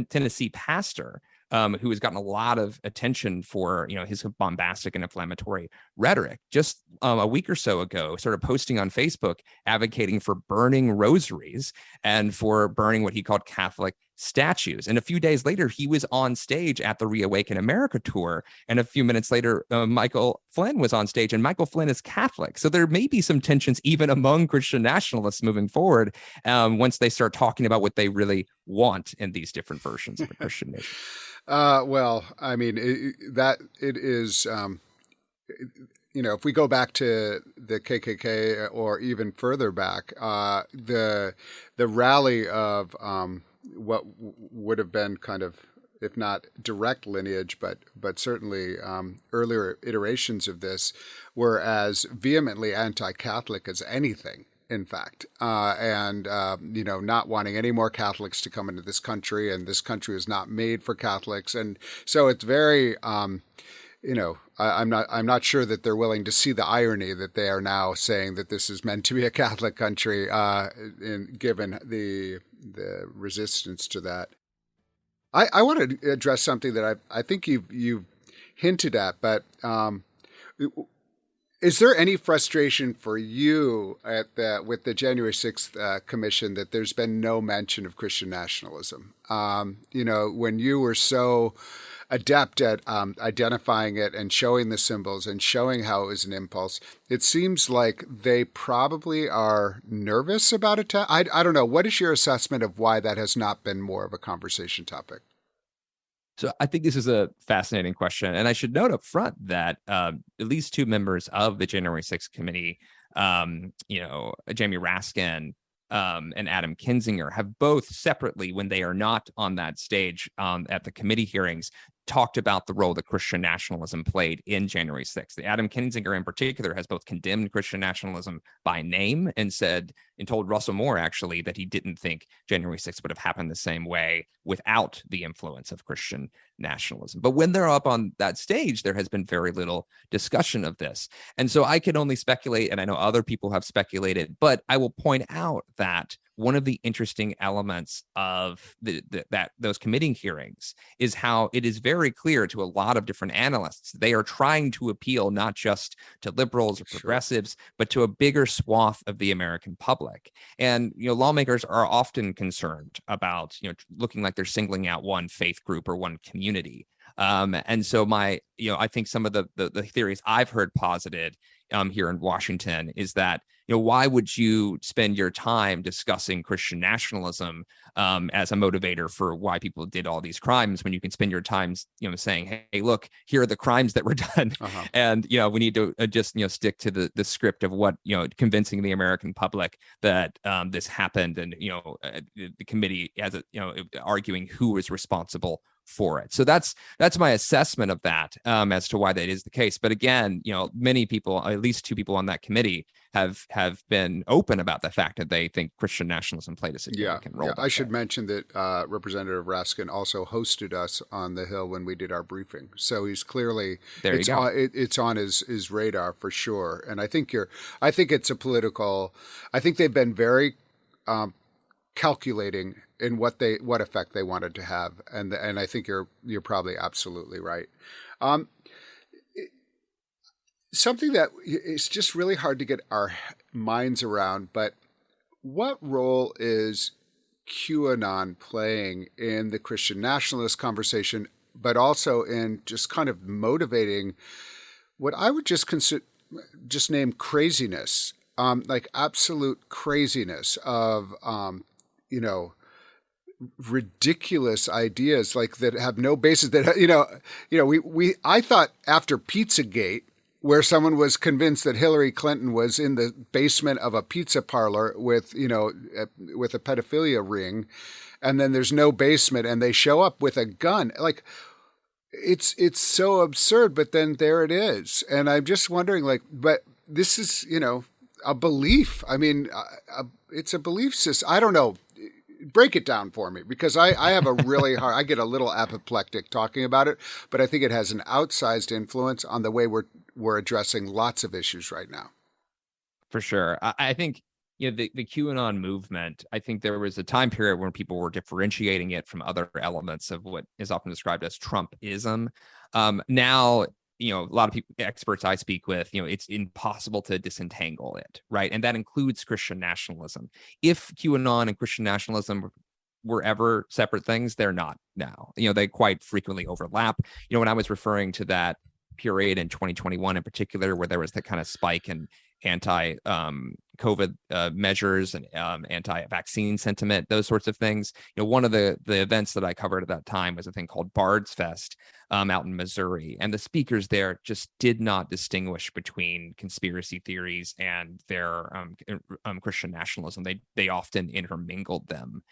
Tennessee pastor, who has gotten a lot of attention for, his bombastic and inflammatory rhetoric, just a week or so ago, started posting on Facebook advocating for burning rosaries and for burning what he called Catholic statues. And a few days later, he was on stage at the Reawaken America tour. And a few minutes later, Michael Flynn was on stage, and Michael Flynn is Catholic. So there may be some tensions even among Christian nationalists moving forward once they start talking about what they really want in these different versions of the Christian nation. Well, I mean, it is, if we go back to the KKK or even further back, the rally of what would have been kind of, if not direct lineage, but certainly earlier iterations of this were as vehemently anti-Catholic as anything. In fact, not wanting any more Catholics to come into this country, and this country is not made for Catholics, and so it's very, I'm not sure that they're willing to see the irony that they are now saying that this is meant to be a Catholic country, given the resistance to that. I want to address something that I think you've hinted at, but. Is there any frustration for you with the January 6th Commission that there's been no mention of Christian nationalism? When you were so adept at identifying it and showing the symbols and showing how it was an impulse, it seems like they probably are nervous about it. I don't know. What is your assessment of why that has not been more of a conversation topic? So I think this is a fascinating question. And I should note up front that at least two members of the January 6th committee, Jamie Raskin and Adam Kinzinger, have both separately, when they are not on that stage at the committee hearings, talked about the role that Christian nationalism played in January 6th. Adam Kinzinger in particular has both condemned Christian nationalism by name and told Russell Moore actually that he didn't think January 6th would have happened the same way without the influence of Christian nationalism. But when they're up on that stage, there has been very little discussion of this. And so I can only speculate, and I know other people have speculated, but I will point out that one of the interesting elements of those committee hearings is how it is very clear to a lot of different analysts they are trying to appeal not just to liberals or progressives, but to a bigger swath of the American public. And lawmakers are often concerned about looking like they're singling out one faith group or one community. And so I think some of the theories I've heard posited here in Washington is that, why would you spend your time discussing Christian nationalism as a motivator for why people did all these crimes when you can spend your time, saying, hey, look, here are the crimes that were done. Uh-huh. And, we need to just, stick to the script of what, convincing the American public that this happened, and, the committee as arguing who is responsible for it. So that's my assessment of that as to why that is the case. But again, many people, at least two people on that committee, have been open about the fact that they think Christian nationalism played a significant role. I should mention that Representative Raskin also hosted us on the Hill when we did our briefing. So he's clearly it's on his radar for sure. And I think it's a political. I think they've been very calculating in what effect they wanted to have, and I think you're probably absolutely right. Something that is just really hard to get our minds around, but what role is QAnon playing in the Christian nationalist conversation, but also in just kind of motivating what I would just name craziness, like absolute craziness of ridiculous ideas like that have no basis. That I thought after Pizzagate, where someone was convinced that Hillary Clinton was in the basement of a pizza parlor with a pedophilia ring, and then there's no basement, and they show up with a gun. Like, it's so absurd, but then there it is. And I'm just wondering, but this is, a belief. I mean, it's a belief system. I don't know. Break it down for me, because I have a really hard, I get a little apoplectic talking about it, but I think it has an outsized influence on the way we're addressing lots of issues right now. For sure. I think the QAnon movement, I think there was a time period when people were differentiating it from other elements of what is often described as Trumpism. Now, a lot of people, experts I speak with, it's impossible to disentangle it, right? And that includes Christian nationalism. If QAnon and Christian nationalism were ever separate things, they're not now. They quite frequently overlap. When I was referring to that period in 2021 in particular, where there was that kind of spike in anti-COVID measures and anti-vaccine sentiment, those sorts of things. One of the events that I covered at that time was a thing called Bard's Fest out in Missouri, and the speakers there just did not distinguish between conspiracy theories and their Christian nationalism. They often intermingled them,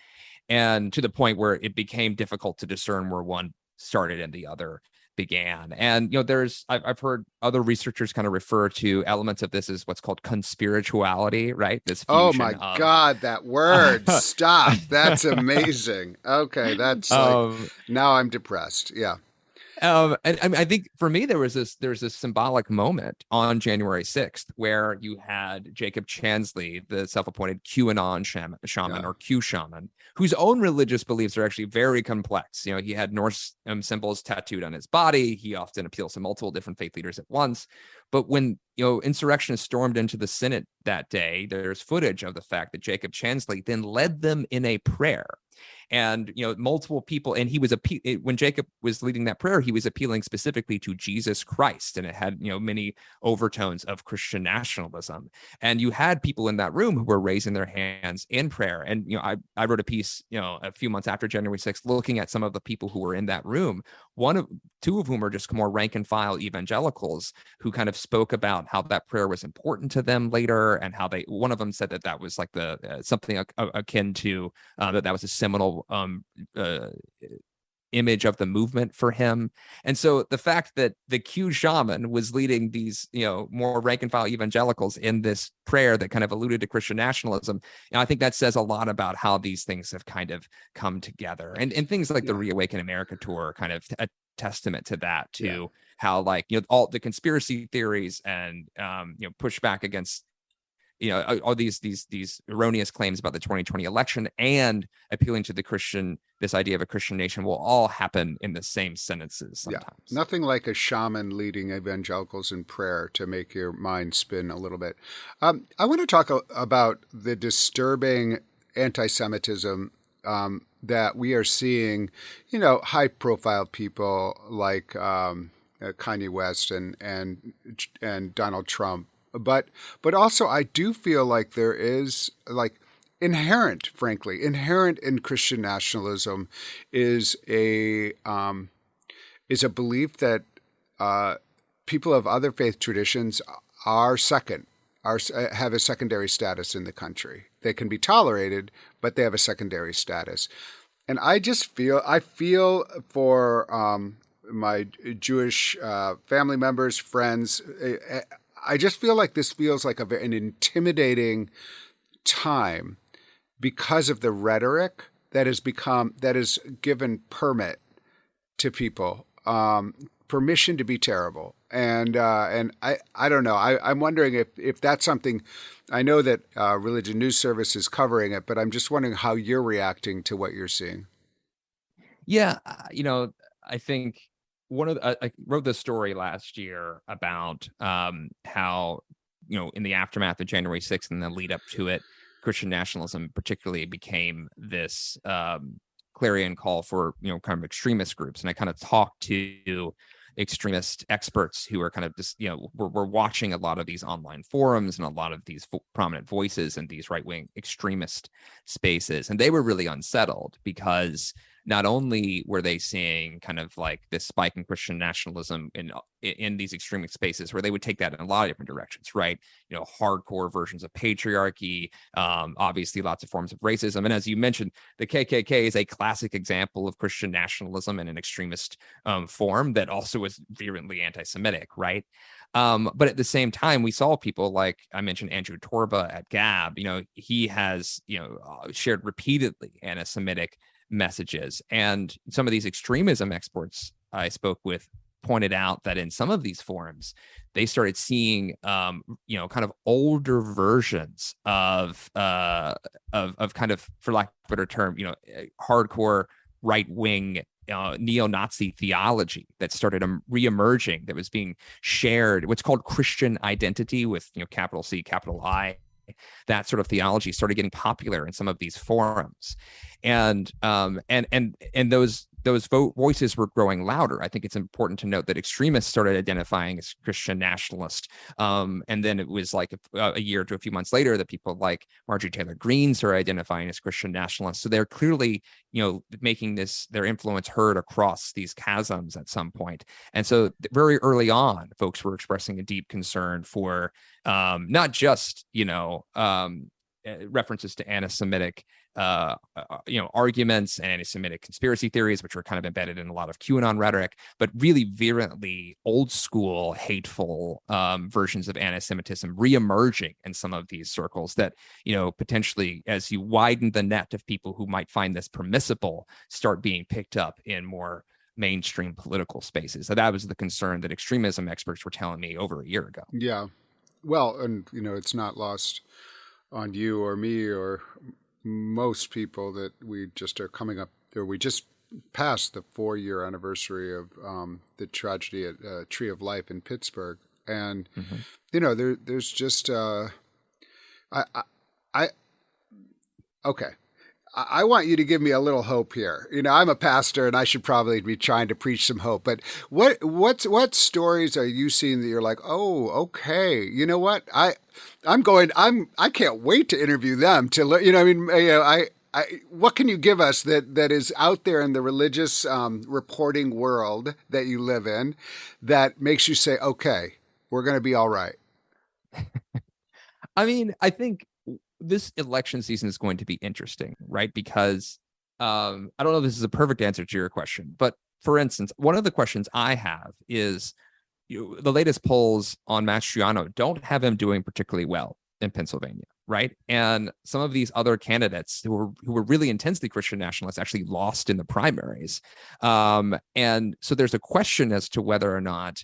and to the point where it became difficult to discern where one started and the other began. And I've heard other researchers kind of refer to elements of this as what's called conspirituality, right? This fusion oh my God, that word! Stop. That's amazing. Okay, that's now I'm depressed. Yeah. And I think for me, there's this symbolic moment on January 6th where you had Jacob Chansley, the self-appointed QAnon shaman or Q shaman, whose own religious beliefs are actually very complex. He had Norse symbols tattooed on his body. He often appeals to multiple different faith leaders at once. But when insurrectionists stormed into the Senate that day, there's footage of the fact that Jacob Chansley then led them in a prayer. And multiple people, and he was when Jacob was leading that prayer, he was appealing specifically to Jesus Christ, and it had many overtones of Christian nationalism. And you had people in that room who were raising their hands in prayer. And I wrote a piece a few months after January 6th, looking at some of the people who were in that room. Two of whom are just more rank and file evangelicals who kind of spoke about how that prayer was important to them later, and how one of them said that was like the something akin to that was a seminal image of the movement for him. And so the fact that the Q shaman was leading these more rank and file evangelicals in this prayer that kind of alluded to Christian nationalism, I think that says a lot about how these things have kind of come together. And things like the Reawaken America tour are kind of a testament to that, to how all the conspiracy theories and push back against all these erroneous claims about the 2020 election and appealing to this idea of a Christian nation will all happen in the same sentences sometimes. Yeah. Nothing like a shaman leading evangelicals in prayer to make your mind spin a little bit. I want to talk about the disturbing anti-Semitism that we are seeing, high-profile people like Kanye West and Donald Trump. But also, I do feel like there is inherent in Christian nationalism is a belief that people of other faith traditions have a secondary status in the country. They can be tolerated, but they have a secondary status. And I feel for my Jewish family members, friends. I just feel like this feels like an intimidating time because of the rhetoric that has given permit to people, permission to be terrible. And I don't know. I'm wondering if that's something. I know that Religion News Service is covering it, but I'm just wondering how you're reacting to what you're seeing. Yeah, I think I wrote this story last year about how, in the aftermath of January 6th and the lead up to it, Christian nationalism particularly became this clarion call for, kind of extremist groups. And I kind of talked to extremist experts who are kind of just, we're watching a lot of these online forums and a lot of these prominent voices in these right-wing extremist spaces. And they were really unsettled because not only were they seeing kind of like this spike in Christian nationalism in these extremist spaces where they would take that in a lot of different directions, right? Hardcore versions of patriarchy, obviously lots of forms of racism. And as you mentioned, the KKK is a classic example of Christian nationalism in an extremist form that also was virulently anti-Semitic, right? But at the same time, we saw people like I mentioned Andrew Torba at Gab. He has shared repeatedly anti-Semitic messages, and some of these extremism experts I spoke with pointed out that in some of these forums, they started seeing, kind of older versions of kind of, for lack of a better term, hardcore right-wing neo-Nazi theology that started re-emerging, that was being shared, what's called Christian identity with capital C, capital I. That sort of theology started getting popular in some of these forums, and those voices were growing louder. I think it's important to note that extremists started identifying as Christian nationalist, and then it was like a year to a few months later that people like Marjorie Taylor Greene started identifying as Christian nationalists. So they're clearly, making their influence heard across these chasms at some point. And so very early on, folks were expressing a deep concern for not just references to anti-Semitic arguments and anti-Semitic conspiracy theories, which were kind of embedded in a lot of QAnon rhetoric, but really virulently old school, hateful versions of anti-Semitism re-emerging in some of these circles that, potentially, as you widen the net of people who might find this permissible, start being picked up in more mainstream political spaces. So that was the concern that extremism experts were telling me over a year ago. Yeah. Well, and, it's not lost on you or me or most people that we just are coming up, or we just passed the 4-year anniversary of the tragedy at Tree of Life in Pittsburgh. And, there's just, okay. I want you to give me a little hope here. I'm a pastor and I should probably be trying to preach some hope, but what stories are you seeing that you're like, oh, okay, you know what? I can't wait to interview them what can you give us that is out there in the religious reporting world that you live in that makes you say, okay, we're going to be all right? I mean, I think this election season is going to be interesting, right? Because I don't know if this is a perfect answer to your question, but for instance, one of the questions I have is, the latest polls on Mastriano don't have him doing particularly well in Pennsylvania, right? And some of these other candidates who were really intensely Christian nationalists actually lost in the primaries. And so there's a question as to whether or not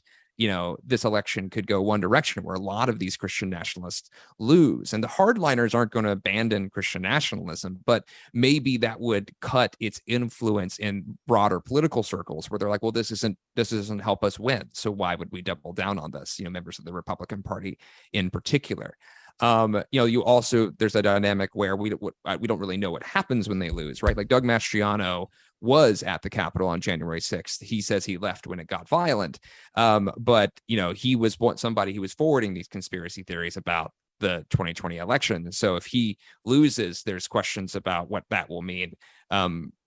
this election could go one direction where a lot of these Christian nationalists lose. And the hardliners aren't going to abandon Christian nationalism, but maybe that would cut its influence in broader political circles where they're like, well, this doesn't help us win. So why would we double down on this? Members of the Republican Party in particular. You also, there's a dynamic where we don't really know what happens when they lose, right? Like Doug Mastriano was at the Capitol on January 6th. He says he left when it got violent. But he was somebody who was forwarding these conspiracy theories about the 2020 election. So if he loses, there's questions about what that will mean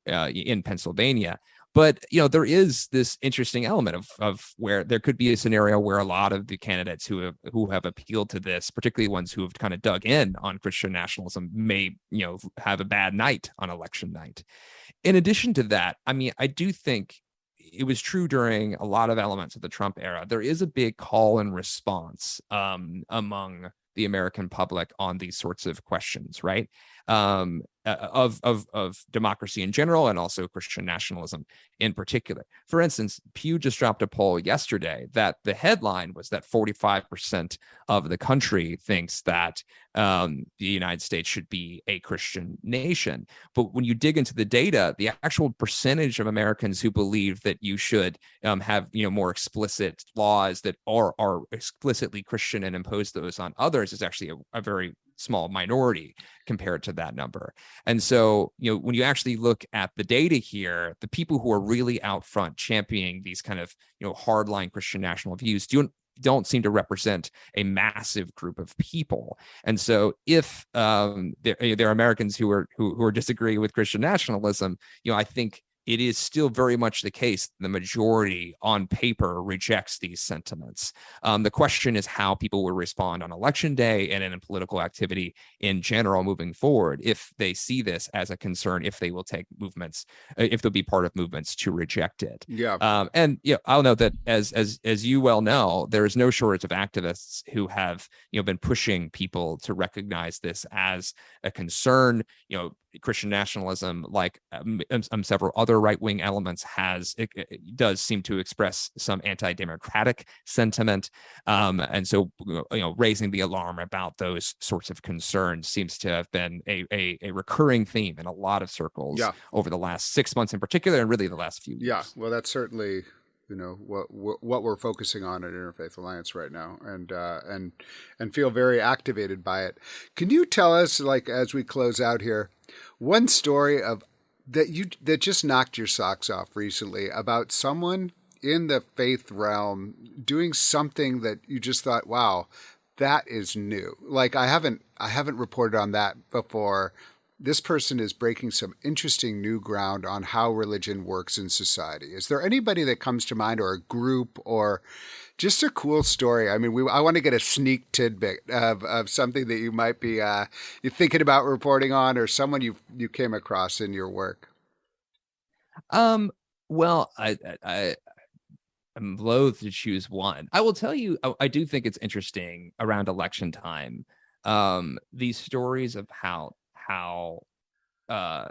in Pennsylvania. But, there is this interesting element of where there could be a scenario where a lot of the candidates who have appealed to this, particularly ones who have kind of dug in on Christian nationalism, may, have a bad night on election night. In addition to that, I mean, I do think it was true during a lot of elements of the Trump era. There is a big call and response among the American public on these sorts of questions, right? Of democracy in general and also Christian nationalism in particular. For instance, Pew just dropped a poll yesterday that the headline was that 45% of the country thinks that the United States should be a Christian nation. But when you dig into the data, the actual percentage of Americans who believe that you should have more explicit laws that are explicitly Christian and impose those on others is actually a very small minority compared to that number. And so, when you actually look at the data here, the people who are really out front championing these kind of, hardline Christian national views don't seem to represent a massive group of people. And so if there are Americans who are disagreeing with Christian nationalism, I think it is still very much the case the majority on paper rejects these sentiments. The question is how people will respond on election day and in political activity in general moving forward, if they see this as a concern, if they will take movements, if they'll be part of movements to reject it. Yeah. I'll note that as you well know, there is no shortage of activists who have been pushing people to recognize this as a concern. Christian nationalism, like several other right-wing elements, it does seem to express some anti-democratic sentiment, and so raising the alarm about those sorts of concerns seems to have been a recurring theme in a lot of circles over the last 6 months in particular, and really the last few years. Yeah, well, that's certainly what we're focusing on at Interfaith Alliance right now, and feel very activated by it. Can you tell us, like, as we close out here, one story that just knocked your socks off recently about someone in the faith realm doing something that you just thought, wow, that is new. Like, I haven't reported on that before. This person is breaking some interesting new ground on how religion works in society. Is there anybody that comes to mind, or a group, or just a cool story? I mean, I want to get a sneak tidbit of something that you might be you're thinking about reporting on, or someone you came across in your work. Well, I'm loath to choose one. I will tell you, I do think it's interesting around election time, these stories of how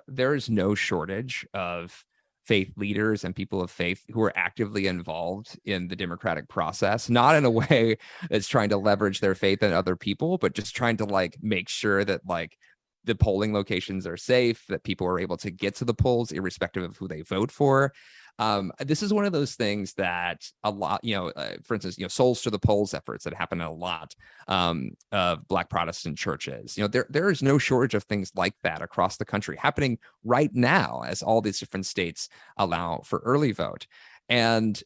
there is no shortage of faith leaders and people of faith who are actively involved in the democratic process, not in a way that's trying to leverage their faith in other people, but just trying to like make sure that like the polling locations are safe, that people are able to get to the polls irrespective of who they vote for. This is one of those things that a lot, for instance, souls to the polls efforts that happen in a lot of Black Protestant churches. There is no shortage of things like that across the country happening right now as all these different states allow for early vote. And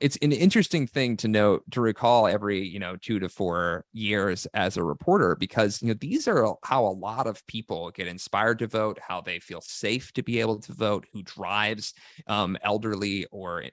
it's an interesting thing to recall every 2 to 4 years as a reporter, because these are how a lot of people get inspired to vote, how they feel safe to be able to vote, who drives elderly or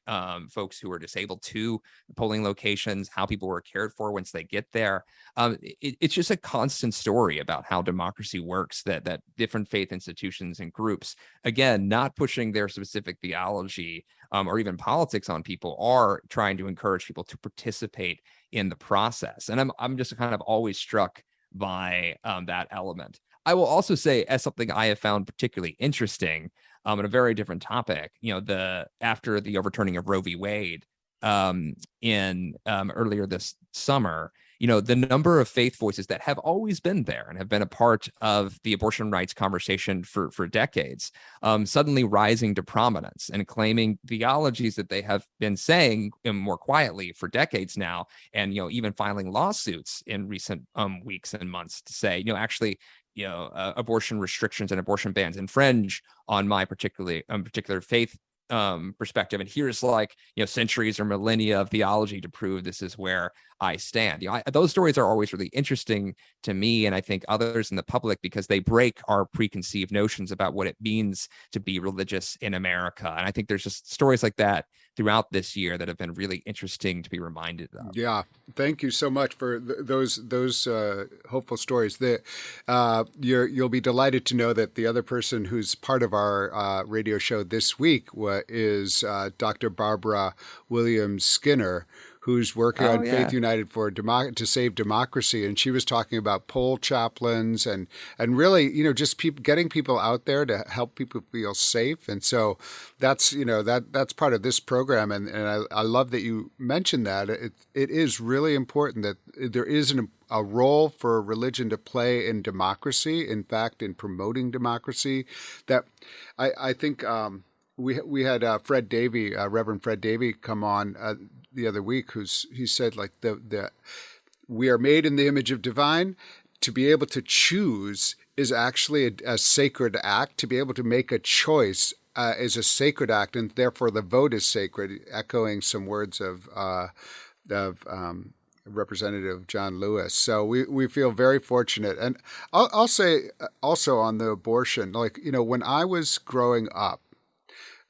folks who are disabled to polling locations, how people were cared for once they get there. It's just a constant story about how democracy works, that different faith institutions and groups, again, not pushing their specific theology or even politics on people, are trying to encourage people to participate in the process. And I'm just kind of always struck by that element. I will also say, as something I have found particularly interesting, on a very different topic, after the overturning of Roe v. Wade in earlier this summer, the number of faith voices that have always been there and have been a part of the abortion rights conversation for decades, suddenly rising to prominence and claiming theologies that they have been saying more quietly for decades now, and even filing lawsuits in recent weeks and months to say, actually, abortion restrictions and abortion bans infringe on my particular faith perspective, and here's centuries or millennia of theology to prove this is where I stand. Those stories are always really interesting to me, and I think others in the public, because they break our preconceived notions about what it means to be religious in America. And I think there's just stories like that throughout this year that have been really interesting to be reminded of. Yeah, thank you so much for those hopeful stories. You'll be delighted to know that the other person who's part of our radio show this week is Dr. Barbara Williams Skinner, who's working on Faith United to Save Democracy. And she was talking about poll chaplains and really, just getting people out there to help people feel safe. And so that's part of this program. And I love that you mentioned that. It is really important that there is a role for religion to play in democracy, in fact, in promoting democracy. That I think we had Fred Davey, Reverend Fred Davey, come on the other week, he said, like, we are made in the image of divine. To be able to choose is actually a sacred act. To be able to make a choice is a sacred act, and therefore the vote is sacred, echoing some words of Representative John Lewis. So we feel very fortunate. And I'll say also on the abortion, when I was growing up,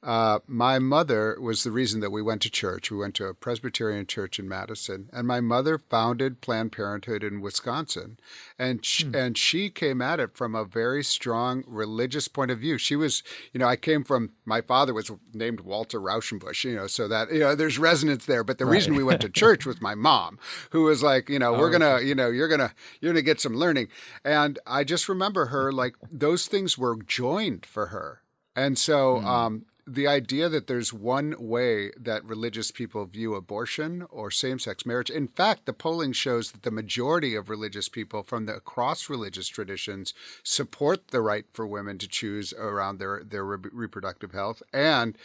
My mother was the reason that we went to church. We went to a Presbyterian church in Madison, and my mother founded Planned Parenthood in Wisconsin. And she came at it from a very strong religious point of view. She was, my father was named Walter Raushenbush, so that, there's resonance there. But the reason we went to church was my mom, who was like, we're going to, you're going to get some learning. And I just remember her, like, those things were joined for her. And so, the idea that there's one way that religious people view abortion or same-sex marriage. In fact, the polling shows that the majority of religious people from across religious traditions support the right for women to choose around their reproductive health and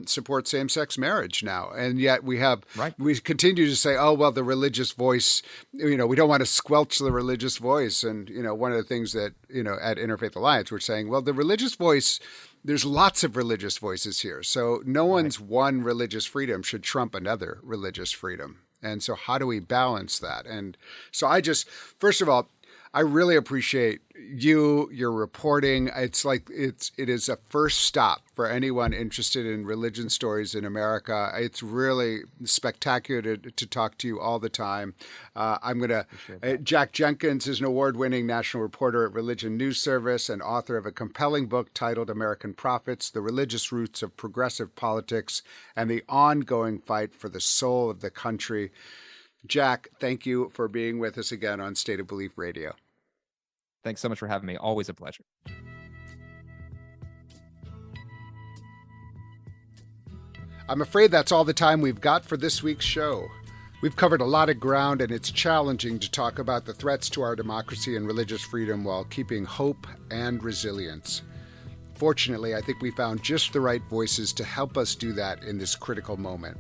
support same-sex marriage now. And yet we continue to say, oh, well, the religious voice, we don't want to squelch the religious voice. And, one of the things that, at Interfaith Alliance, we're saying, well, the religious voice, there's lots of religious voices here. So no one's one religious freedom should trump another religious freedom. And so how do we balance that? And so first of all, I really appreciate your reporting. It's like it is a first stop for anyone interested in religion stories in America. It's really spectacular to talk to you all the time. Jack Jenkins is an award-winning national reporter at Religion News Service and author of a compelling book titled American Prophets: The Religious Roots of Progressive Politics and the Ongoing Fight for the Soul of the Country. Jack, thank you for being with us again on State of Belief Radio. Thanks so much for having me. Always a pleasure. I'm afraid that's all the time we've got for this week's show. We've covered a lot of ground, and it's challenging to talk about the threats to our democracy and religious freedom while keeping hope and resilience. Fortunately, I think we found just the right voices to help us do that in this critical moment.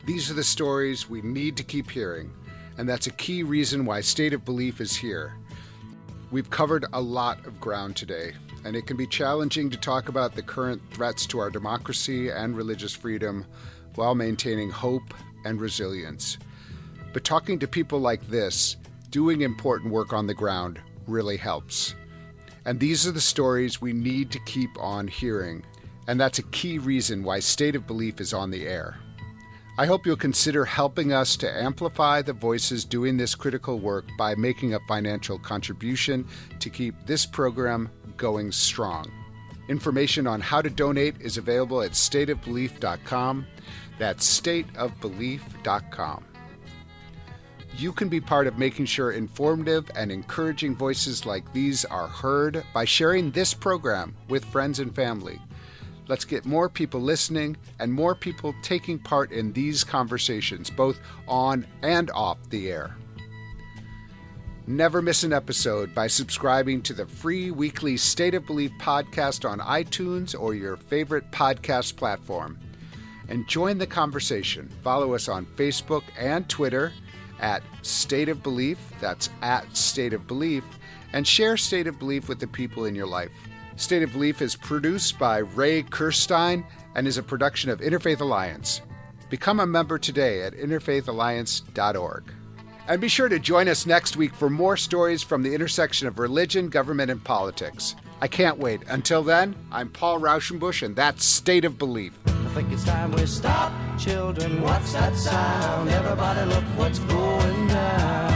These are the stories we need to keep hearing, and that's a key reason why State of Belief is here. We've covered a lot of ground today, and it can be challenging to talk about the current threats to our democracy and religious freedom while maintaining hope and resilience. But talking to people like this, doing important work on the ground, really helps. And these are the stories we need to keep on hearing, and that's a key reason why State of Belief is on the air. I hope you'll consider helping us to amplify the voices doing this critical work by making a financial contribution to keep this program going strong. Information on how to donate is available at stateofbelief.com. That's stateofbelief.com. You can be part of making sure informative and encouraging voices like these are heard by sharing this program with friends and family. Let's get more people listening and more people taking part in these conversations, both on and off the air. Never miss an episode by subscribing to the free weekly State of Belief podcast on iTunes or your favorite podcast platform. And join the conversation. Follow us on Facebook and Twitter at State of Belief, that's at State of Belief, and share State of Belief with the people in your life. State of Belief is produced by Ray Kirstein and is a production of Interfaith Alliance. Become a member today at interfaithalliance.org. And be sure to join us next week for more stories from the intersection of religion, government, and politics. I can't wait. Until then, I'm Paul Raushenbush, and that's State of Belief. I think it's time we stop. Children, what's that sound? Everybody look what's going down.